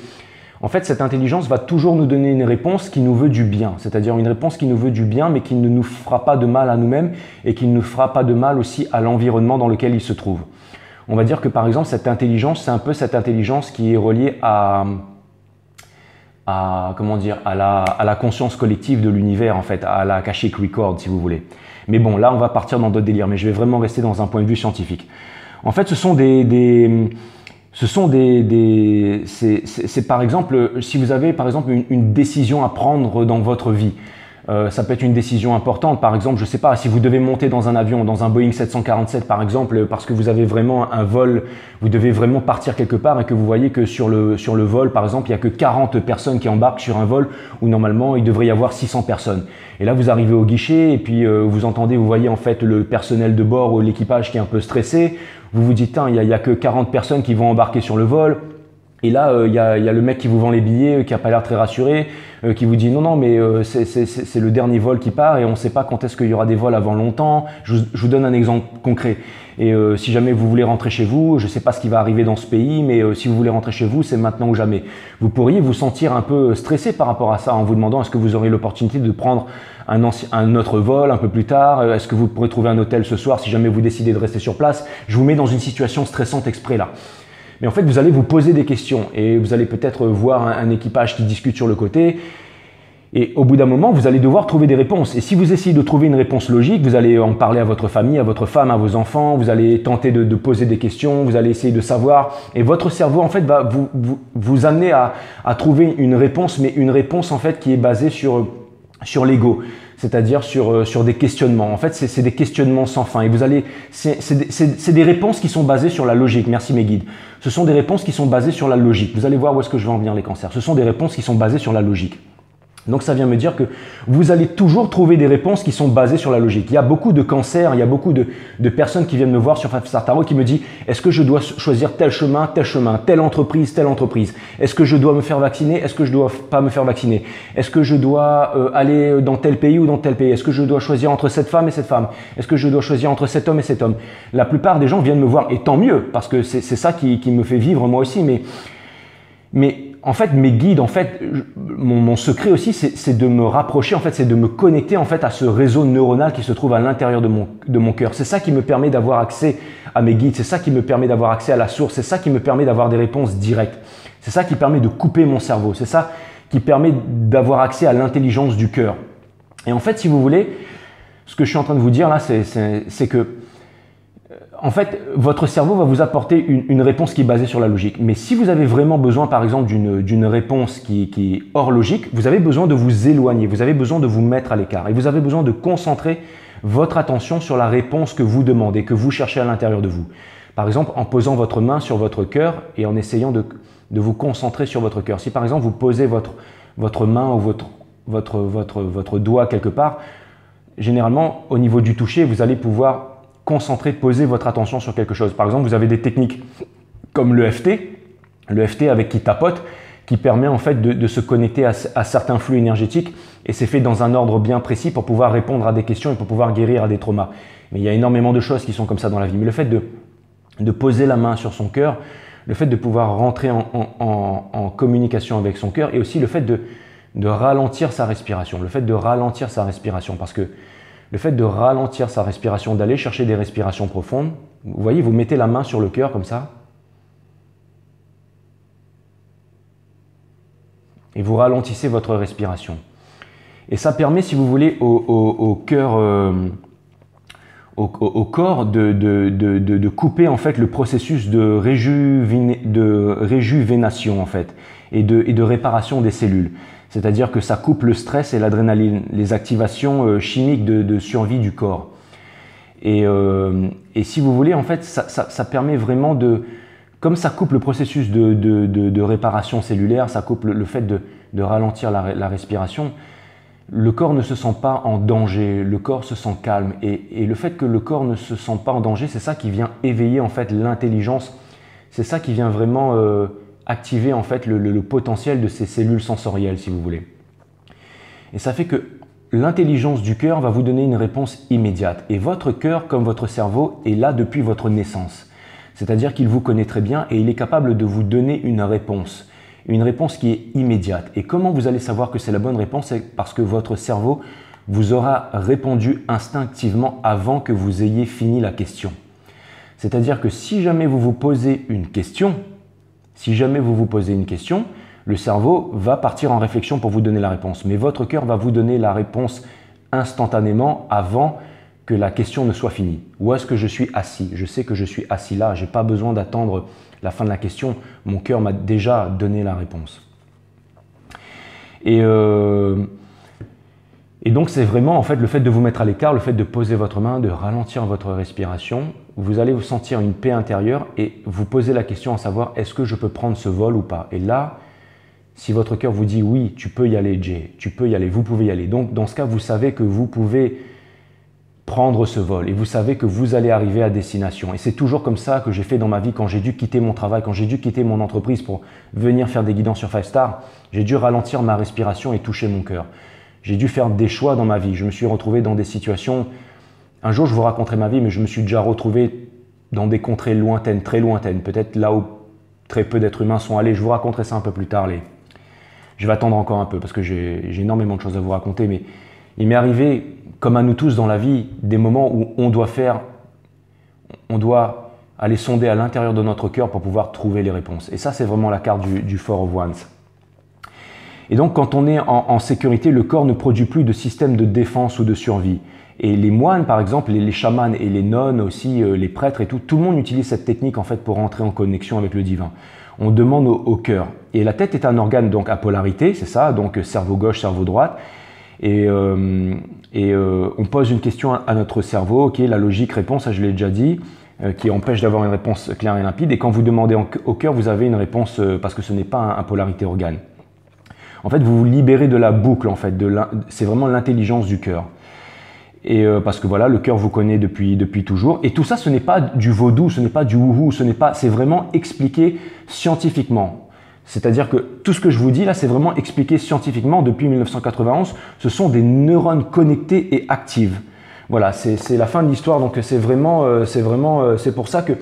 en fait, cette intelligence va toujours nous donner une réponse qui nous veut du bien, c'est-à-dire une réponse qui nous veut du bien, mais qui ne nous fera pas de mal à nous-mêmes et qui ne nous fera pas de mal aussi à l'environnement dans lequel il se trouve. On va dire que par exemple, cette intelligence, c'est un peu cette intelligence qui est reliée à la conscience collective de l'univers, en fait, à la Akashic Record, si vous voulez. Mais bon, là, on va partir dans d'autres délires, mais je vais vraiment rester dans un point de vue scientifique. En fait, c'est par exemple, si vous avez par exemple une décision à prendre dans votre vie, Ça peut être une décision importante. Par exemple, je ne sais pas, si vous devez monter dans un avion, dans un Boeing 747 par exemple, parce que vous avez vraiment un vol, vous devez vraiment partir quelque part et que vous voyez que sur le vol, par exemple, il n'y a que 40 personnes qui embarquent sur un vol où normalement il devrait y avoir 600 personnes. Et là, vous arrivez au guichet et puis vous entendez, vous voyez en fait le personnel de bord ou l'équipage qui est un peu stressé. Vous vous dites, il n'y a que 40 personnes qui vont embarquer sur le vol. Et là, il y a le mec qui vous vend les billets, qui n'a pas l'air très rassuré, qui vous dit non, mais c'est le dernier vol qui part et on ne sait pas quand est-ce qu'il y aura des vols avant longtemps. Je vous donne un exemple concret. Et si jamais vous voulez rentrer chez vous, je ne sais pas ce qui va arriver dans ce pays, mais si vous voulez rentrer chez vous, c'est maintenant ou jamais. Vous pourriez vous sentir un peu stressé par rapport à ça en vous demandant est-ce que vous aurez l'opportunité de prendre un autre vol un peu plus tard, est-ce que vous pourrez trouver un hôtel ce soir si jamais vous décidez de rester sur place. Je vous mets dans une situation stressante exprès là. Mais en fait, vous allez vous poser des questions et vous allez peut-être voir un équipage qui discute sur le côté. Et au bout d'un moment, vous allez devoir trouver des réponses. Et si vous essayez de trouver une réponse logique, vous allez en parler à votre famille, à votre femme, à vos enfants. Vous allez tenter de poser des questions, vous allez essayer de savoir. Et votre cerveau, en fait, va vous amener à trouver une réponse, mais une réponse, en fait, qui est basée sur l'ego. C'est-à-dire sur des questionnements. En fait, c'est des questionnements sans fin. Et vous allez, c'est des réponses qui sont basées sur la logique. Merci mes guides. Ce sont des réponses qui sont basées sur la logique. Vous allez voir où est-ce que je vais en venir les cancers. Ce sont des réponses qui sont basées sur la logique. Donc ça vient me dire que vous allez toujours trouver des réponses qui sont basées sur la logique. Il y a beaucoup de cancers, il y a beaucoup de personnes qui viennent me voir sur Five Star Tarot qui me disent est-ce que je dois choisir tel chemin, telle entreprise, telle entreprise. Est-ce que je dois me faire vacciner, est-ce que je dois pas me faire vacciner. Est-ce que je dois aller dans tel pays ou dans tel pays. Est-ce que je dois choisir entre cette femme et cette femme. Est-ce que je dois choisir entre cet homme et cet homme. La plupart des gens viennent me voir et tant mieux parce que c'est ça qui me fait vivre moi aussi. Mais en fait, mes guides, en fait, mon secret aussi, c'est de me rapprocher, en fait, c'est de me connecter en fait à ce réseau neuronal qui se trouve à l'intérieur de mon cœur. C'est ça qui me permet d'avoir accès à mes guides, c'est ça qui me permet d'avoir accès à la source, c'est ça qui me permet d'avoir des réponses directes. C'est ça qui permet de couper mon cerveau, c'est ça qui permet d'avoir accès à l'intelligence du cœur. Et en fait, si vous voulez, ce que je suis en train de vous dire là, c'est que en fait, votre cerveau va vous apporter une réponse qui est basée sur la logique. Mais si vous avez vraiment besoin, par exemple, d'une réponse qui est hors logique, vous avez besoin de vous éloigner, vous avez besoin de vous mettre à l'écart et vous avez besoin de concentrer votre attention sur la réponse que vous demandez, que vous cherchez à l'intérieur de vous. Par exemple, en posant votre main sur votre cœur et en essayant de vous concentrer sur votre cœur. Si par exemple, vous posez votre main ou votre doigt quelque part, généralement, au niveau du toucher, vous allez pouvoir poser votre attention sur quelque chose. Par exemple, vous avez des techniques comme l'EFT avec qui tapote, qui permet en fait de se connecter à certains flux énergétiques et c'est fait dans un ordre bien précis pour pouvoir répondre à des questions et pour pouvoir guérir à des traumas. Mais il y a énormément de choses qui sont comme ça dans la vie. Mais le fait de poser la main sur son cœur, le fait de pouvoir rentrer en communication avec son cœur et aussi le fait de ralentir sa respiration. Le fait de ralentir sa respiration parce que le fait de ralentir sa respiration, d'aller chercher des respirations profondes, vous voyez, vous mettez la main sur le cœur comme ça et vous ralentissez votre respiration. Et ça permet, si vous voulez, au corps de couper en fait le processus de réjuvénation en fait et de réparation des cellules. C'est-à-dire que ça coupe le stress et l'adrénaline, les activations chimiques de survie du corps. Et si vous voulez, en fait, ça permet vraiment comme ça coupe le processus de réparation cellulaire, ça coupe le fait de ralentir la respiration, le corps ne se sent pas en danger, le corps se sent calme. Et le fait que le corps ne se sent pas en danger, c'est ça qui vient éveiller en fait l'intelligence, c'est ça qui vient vraiment activer en fait le potentiel de ces cellules sensorielles, si vous voulez. Et ça fait que l'intelligence du cœur va vous donner une réponse immédiate. Et votre cœur, comme votre cerveau, est là depuis votre naissance. C'est-à-dire qu'il vous connaît très bien et il est capable de vous donner une réponse qui est immédiate. Et comment vous allez savoir que c'est la bonne réponse? C'est parce que votre cerveau vous aura répondu instinctivement avant que vous ayez fini la question. C'est-à-dire que si jamais vous vous posez une question, le cerveau va partir en réflexion pour vous donner la réponse. Mais votre cœur va vous donner la réponse instantanément avant que la question ne soit finie. Où est-ce que je suis assis? Je sais que je suis assis là, je n'ai pas besoin d'attendre la fin de la question. Mon cœur m'a déjà donné la réponse. Et Et donc c'est vraiment en fait le fait de vous mettre à l'écart, le fait de poser votre main, de ralentir votre respiration, vous allez vous sentir une paix intérieure et vous poser la question à savoir est-ce que je peux prendre ce vol ou pas. Et là, si votre cœur vous dit oui, tu peux y aller Jay, tu peux y aller, vous pouvez y aller. Donc dans ce cas, vous savez que vous pouvez prendre ce vol et vous savez que vous allez arriver à destination. Et c'est toujours comme ça que j'ai fait dans ma vie quand j'ai dû quitter mon travail, quand j'ai dû quitter mon entreprise pour venir faire des guidances sur 5 Star. J'ai dû ralentir ma respiration et toucher mon cœur. J'ai dû faire des choix dans ma vie. Je me suis retrouvé dans des situations… Un jour, je vous raconterai ma vie, mais je me suis déjà retrouvé dans des contrées lointaines, très lointaines. Peut-être là où très peu d'êtres humains sont allés. Je vous raconterai ça un peu plus tard. Je vais attendre encore un peu parce que j'ai énormément de choses à vous raconter. Mais il m'est arrivé, comme à nous tous dans la vie, des moments où on doit aller sonder à l'intérieur de notre cœur pour pouvoir trouver les réponses. Et ça, c'est vraiment la carte du Four of Wands. Et donc, quand on est en sécurité, le corps ne produit plus de système de défense ou de survie. Et les moines, par exemple, les chamans et les nonnes aussi, les prêtres et tout le monde utilise cette technique en fait pour entrer en connexion avec le divin. On demande au cœur. Et la tête est un organe donc à polarité, c'est ça, donc cerveau gauche, cerveau droite. Et on pose une question à notre cerveau, qui est la logique réponse, ça je l'ai déjà dit, qui empêche d'avoir une réponse claire et limpide. Et quand vous demandez au cœur, vous avez une réponse parce que ce n'est pas un polarité organe. En fait, vous vous libérez de la boucle, en fait, c'est vraiment l'intelligence du cœur. Et parce que voilà, le cœur vous connaît depuis toujours. Et tout ça, ce n'est pas du vaudou, ce n'est pas du wouhou, c'est vraiment expliqué scientifiquement. C'est-à-dire que tout ce que je vous dis là, c'est vraiment expliqué scientifiquement depuis 1991. Ce sont des neurones connectés et actives. Voilà, c'est la fin de l'histoire. Donc c'est pour ça que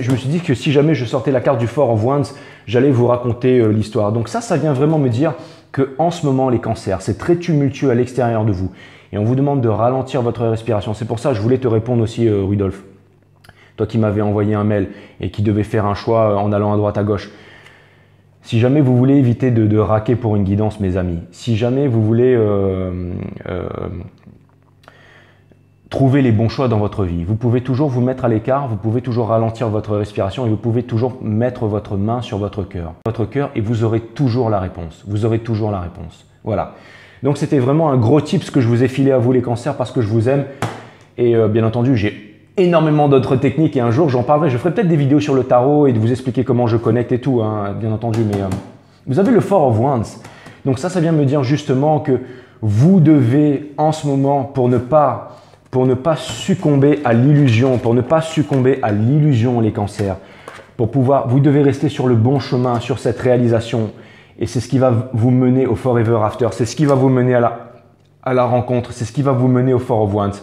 je me suis dit que si jamais je sortais la carte du Four of Wands, j'allais vous raconter l'histoire. Donc ça vient vraiment me dire que en ce moment, les cancers, c'est très tumultueux à l'extérieur de vous. Et on vous demande de ralentir votre respiration. C'est pour ça que je voulais te répondre aussi, Rudolf. Toi qui m'avais envoyé un mail et qui devais faire un choix en allant à droite, à gauche. Si jamais vous voulez éviter de raquer pour une guidance, mes amis, si jamais vous voulez trouver les bons choix dans votre vie, vous pouvez toujours vous mettre à l'écart, vous pouvez toujours ralentir votre respiration et vous pouvez toujours mettre votre main sur votre cœur et vous aurez toujours la réponse. Vous aurez toujours la réponse. Voilà. Donc c'était vraiment un gros tips que je vous ai filé à vous les cancers parce que je vous aime. Et bien entendu, j'ai énormément d'autres techniques et un jour j'en parlerai. Je ferai peut-être des vidéos sur le tarot et de vous expliquer comment je connecte et tout, hein, bien entendu. Mais vous avez le Four of Wands. Donc ça vient me dire justement que vous devez en ce moment, pour ne pas succomber à l'illusion, les cancers, vous devez rester sur le bon chemin, sur cette réalisation. Et c'est ce qui va vous mener au Forever After. C'est ce qui va vous mener à la rencontre. C'est ce qui va vous mener au Four of Wands.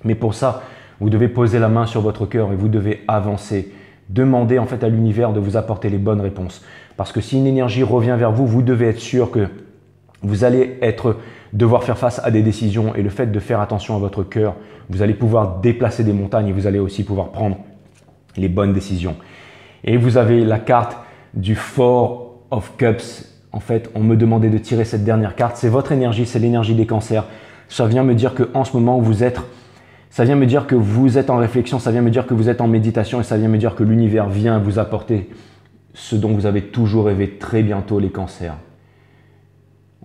Mais pour ça, vous devez poser la main sur votre cœur et vous devez avancer. Demandez en fait à l'univers de vous apporter les bonnes réponses. Parce que si une énergie revient vers vous, vous devez être sûr que vous allez devoir faire face à des décisions. Et le fait de faire attention à votre cœur, vous allez pouvoir déplacer des montagnes et vous allez aussi pouvoir prendre les bonnes décisions. Et vous avez la carte du Four of Cups. En fait, on me demandait de tirer cette dernière carte. C'est votre énergie, c'est l'énergie des cancers. Ça vient me dire qu'en ce moment, ça vient me dire que vous êtes en réflexion, ça vient me dire que vous êtes en méditation et ça vient me dire que l'univers vient vous apporter ce dont vous avez toujours rêvé très bientôt, les cancers.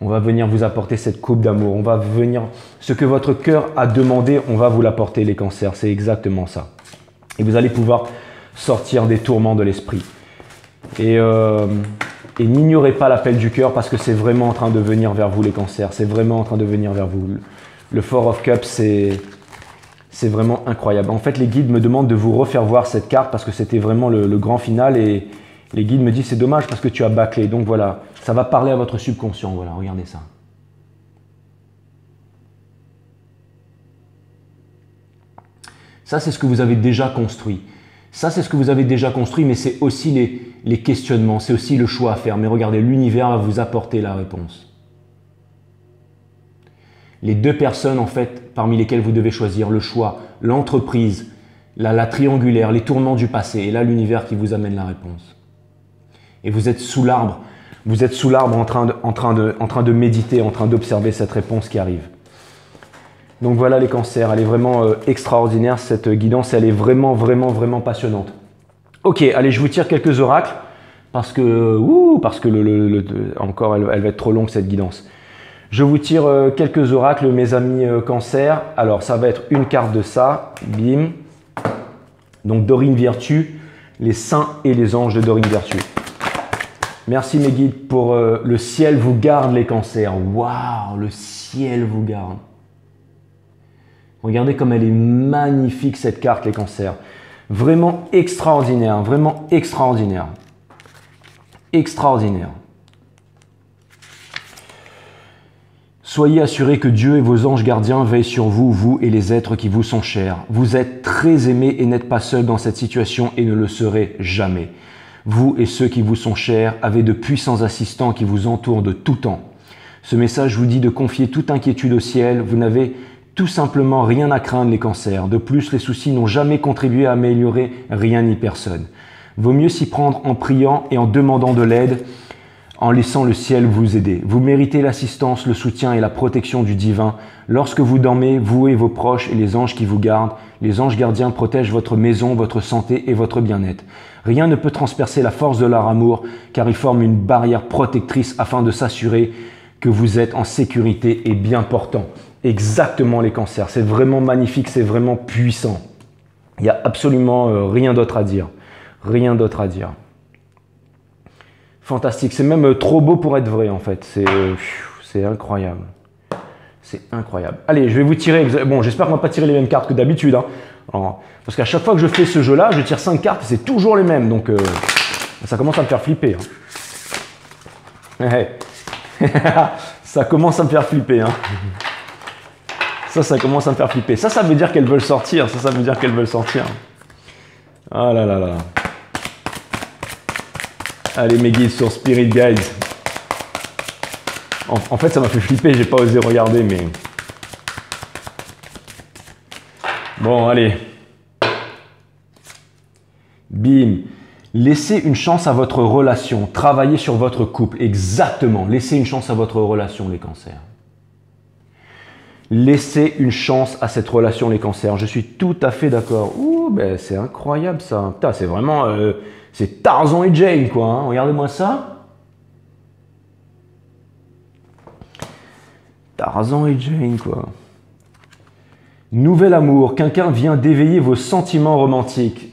On va venir vous apporter cette coupe d'amour. On va venir, ce que votre cœur a demandé, on va vous l'apporter, les cancers. C'est exactement ça. Et vous allez pouvoir sortir des tourments de l'esprit. Et n'ignorez pas l'appel du cœur parce que c'est vraiment en train de venir vers vous, les cancers. C'est vraiment en train de venir vers vous. Le Four of Cups, c'est vraiment incroyable. En fait, les guides me demandent de vous refaire voir cette carte parce que c'était vraiment le grand final et les guides me disent c'est dommage parce que tu as bâclé. Donc voilà, ça va parler à votre subconscient. Voilà, regardez ça. Ça, c'est ce que vous avez déjà construit. Ça, c'est ce que vous avez déjà construit, mais c'est aussi les questionnements, c'est aussi le choix à faire. Mais regardez, l'univers va vous apporter la réponse. Les deux personnes, en fait, parmi lesquelles vous devez choisir le choix, l'entreprise, la triangulaire, les tourments du passé, et là, l'univers qui vous amène la réponse. Et vous êtes sous l'arbre, en train de méditer, en train d'observer cette réponse qui arrive. Donc voilà les cancers, elle est vraiment extraordinaire cette guidance, elle est vraiment passionnante. Ok, allez, je vous tire quelques oracles parce que encore elle va être trop longue cette guidance. Je vous tire quelques oracles, mes amis cancer. Alors, ça va être une carte de ça. Bim. Donc, Dorine Virtue, les saints et les anges de Dorine Virtue. Merci mes guides pour le ciel vous garde les cancers. Waouh, le ciel vous garde. Regardez comme elle est magnifique cette carte, les cancers. Vraiment extraordinaire, vraiment extraordinaire. Extraordinaire. Soyez assurés que Dieu et vos anges gardiens veillent sur vous, vous et les êtres qui vous sont chers. Vous êtes très aimés et n'êtes pas seuls dans cette situation et ne le serez jamais. Vous et ceux qui vous sont chers avez de puissants assistants qui vous entourent de tout temps. Ce message vous dit de confier toute inquiétude au ciel. Vous n'avez tout simplement rien à craindre les cancers. De plus, les soucis n'ont jamais contribué à améliorer rien ni personne. Vaut mieux s'y prendre en priant et en demandant de l'aide, en laissant le ciel vous aider. Vous méritez l'assistance, le soutien et la protection du divin. Lorsque vous dormez, vous et vos proches et les anges qui vous gardent, les anges gardiens protègent votre maison, votre santé et votre bien-être. Rien ne peut transpercer la force de leur amour, car ils forment une barrière protectrice afin de s'assurer que vous êtes en sécurité et bien portant. Exactement les cancers, c'est vraiment magnifique, c'est vraiment puissant. Il n'y a absolument rien d'autre à dire. Rien d'autre à dire. Fantastique, c'est même trop beau pour être vrai en fait, c'est incroyable. C'est incroyable. Allez, je vais vous tirer, bon j'espère qu'on ne va pas tirer les mêmes cartes que d'habitude. Hein. Parce qu'à chaque fois que je fais ce jeu-là, je tire 5 cartes et c'est toujours les mêmes, donc ça commence à me faire flipper. Hein. Ça commence à me faire flipper. Hein. Ça commence à me faire flipper. Ça veut dire qu'elles veulent sortir, ça veut dire qu'elles veulent sortir. Ah là là là. Allez mes guides sur Spirit Guides. En fait ça m'a fait flipper, j'ai pas osé regarder mais... Bon allez. Bim. Laissez une chance à votre relation. Travaillez sur votre couple. Exactement. Laissez une chance à votre relation les cancers. Laissez une chance à cette relation les cancers. Je suis tout à fait d'accord. Ouh, ben c'est incroyable ça. Putain, c'est vraiment... c'est Tarzan et Jane, quoi. Hein. Regardez-moi ça. Tarzan et Jane, quoi. Nouvel amour. Quelqu'un vient d'éveiller vos sentiments romantiques.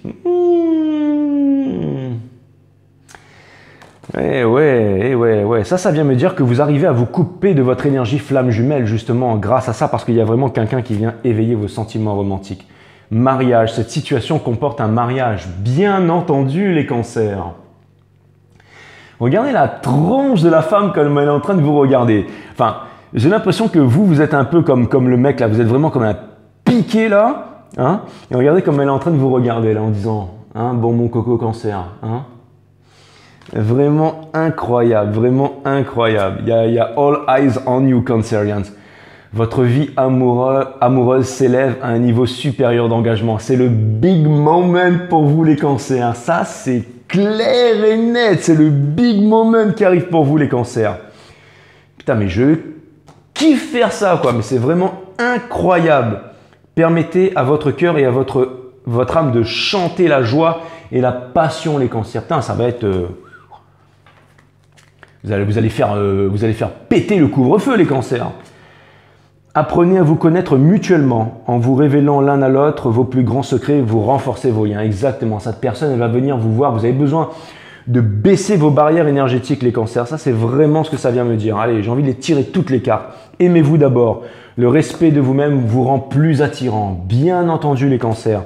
Ouais. Ça vient me dire que vous arrivez à vous couper de votre énergie flamme jumelle, justement, grâce à ça, parce qu'il y a vraiment quelqu'un qui vient éveiller vos sentiments romantiques. Mariage, cette situation comporte un mariage, bien entendu les cancers. Regardez la tronche de la femme comme elle est en train de vous regarder. Enfin, j'ai l'impression que vous êtes un peu comme le mec là, vous êtes vraiment comme un piqué là. Hein, et regardez comme elle est en train de vous regarder là en disant, hein, bon mon coco cancer. Hein. Vraiment incroyable, vraiment incroyable. Il y a all eyes on you cancerians. Votre vie amoureuse s'élève à un niveau supérieur d'engagement. C'est le big moment pour vous les cancers. Ça, c'est clair et net. C'est le big moment qui arrive pour vous les cancers. Putain, mais je kiffe faire ça, quoi. Mais c'est vraiment incroyable. Permettez à votre cœur et à votre âme de chanter la joie et la passion les cancers. Putain, ça va être... Vous allez faire péter le couvre-feu les cancers. Apprenez à vous connaître mutuellement. En vous révélant l'un à l'autre vos plus grands secrets, vous renforcez vos liens. Exactement. Cette personne, elle va venir vous voir. Vous avez besoin de baisser vos barrières énergétiques, les cancers. Ça, c'est vraiment ce que ça vient me dire. Allez, j'ai envie de les tirer toutes les cartes. Aimez-vous d'abord. Le respect de vous-même vous rend plus attirant. Bien entendu, les cancers.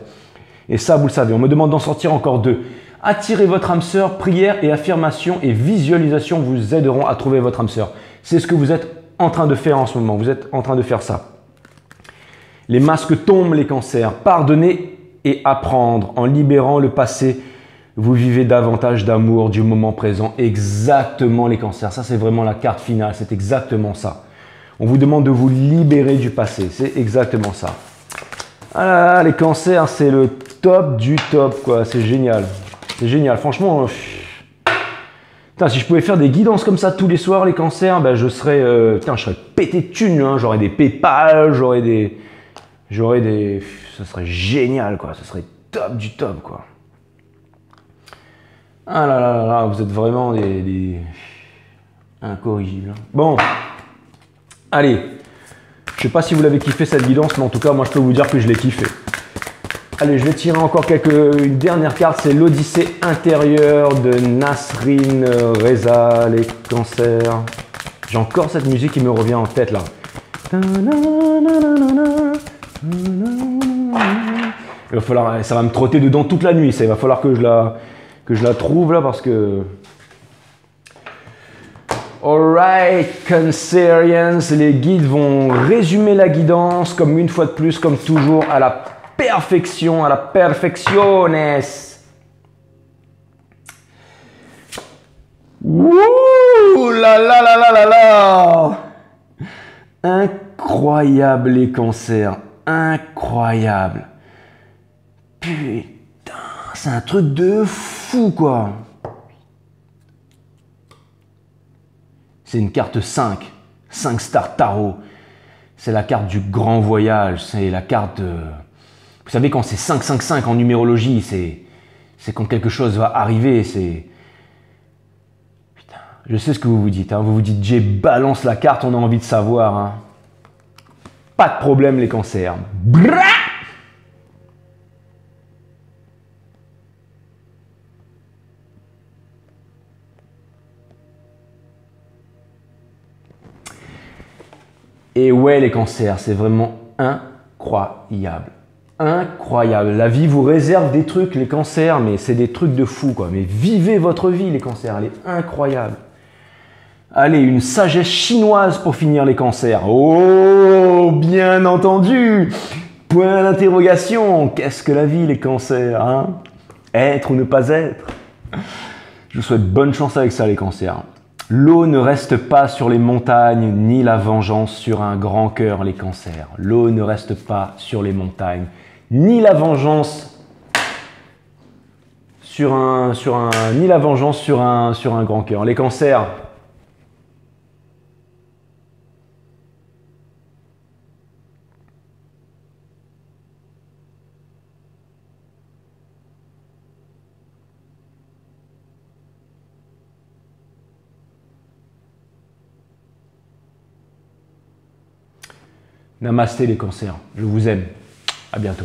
Et ça, vous le savez. On me demande d'en sortir encore 2. Attirez votre âme sœur. Prière et affirmation et visualisation vous aideront à trouver votre âme sœur. C'est ce que vous êtes en train de faire en ce moment. Vous êtes en train de faire ça. Les masques tombent, les cancers. Pardonnez et apprendre. En libérant le passé, vous vivez davantage d'amour du moment présent. Exactement, les cancers. Ça, c'est vraiment la carte finale. C'est exactement ça. On vous demande de vous libérer du passé. C'est exactement ça. Ah là là, les cancers, c'est le top du top, quoi. C'est génial. C'est génial. Franchement... Putain, si je pouvais faire des guidances comme ça tous les soirs, les cancers, ben je serais pété de thunes, hein. J'aurais des PayPal, j'aurais des... Ça serait génial, quoi. Ça serait top du top, quoi. Ah là là là là, vous êtes vraiment des incorrigibles. Bon, Allez, je sais pas si vous l'avez kiffé cette guidance, mais en tout cas, moi je peux vous dire que je l'ai kiffé. Allez, je vais tirer encore une dernière carte, c'est l'Odyssée intérieure de Nasrin Reza, les cancers. J'ai encore cette musique qui me revient en tête là. Il va falloir, ça va me trotter dedans toute la nuit, ça, il va falloir que je la trouve là parce que... Alright, Cancerians, les guides vont résumer la guidance comme une fois de plus, comme toujours, à la perfection, à la perfectiones. Wouh là là là là là là. Incroyable les cancers, incroyable. Putain, c'est un truc de fou quoi. C'est une carte 5, 5 Star Tarot. C'est la carte du grand voyage, c'est la carte de... Vous savez, quand c'est 5-5-5 en numérologie, c'est quand quelque chose va arriver, c'est... Putain, je sais ce que vous vous dites, hein. Vous vous dites, Jay, balance la carte, on a envie de savoir. Hein. Pas de problème les cancers. Bra! Et ouais les cancers, c'est vraiment incroyable. Incroyable. La vie vous réserve des trucs, les cancers, mais c'est des trucs de fou quoi. Mais vivez votre vie les cancers, elle est incroyable. Allez, une sagesse chinoise pour finir les cancers. Oh, bien entendu. Point d'interrogation. Qu'est-ce que la vie les cancers, hein? Être ou ne pas être? Je vous souhaite bonne chance avec ça les cancers. L'eau ne reste pas sur les montagnes, ni la vengeance sur un grand cœur, les cancers. L'eau ne reste pas sur les montagnes, ni la vengeance sur un grand cœur. Les cancers. Namasté les cancers, je vous aime. À bientôt.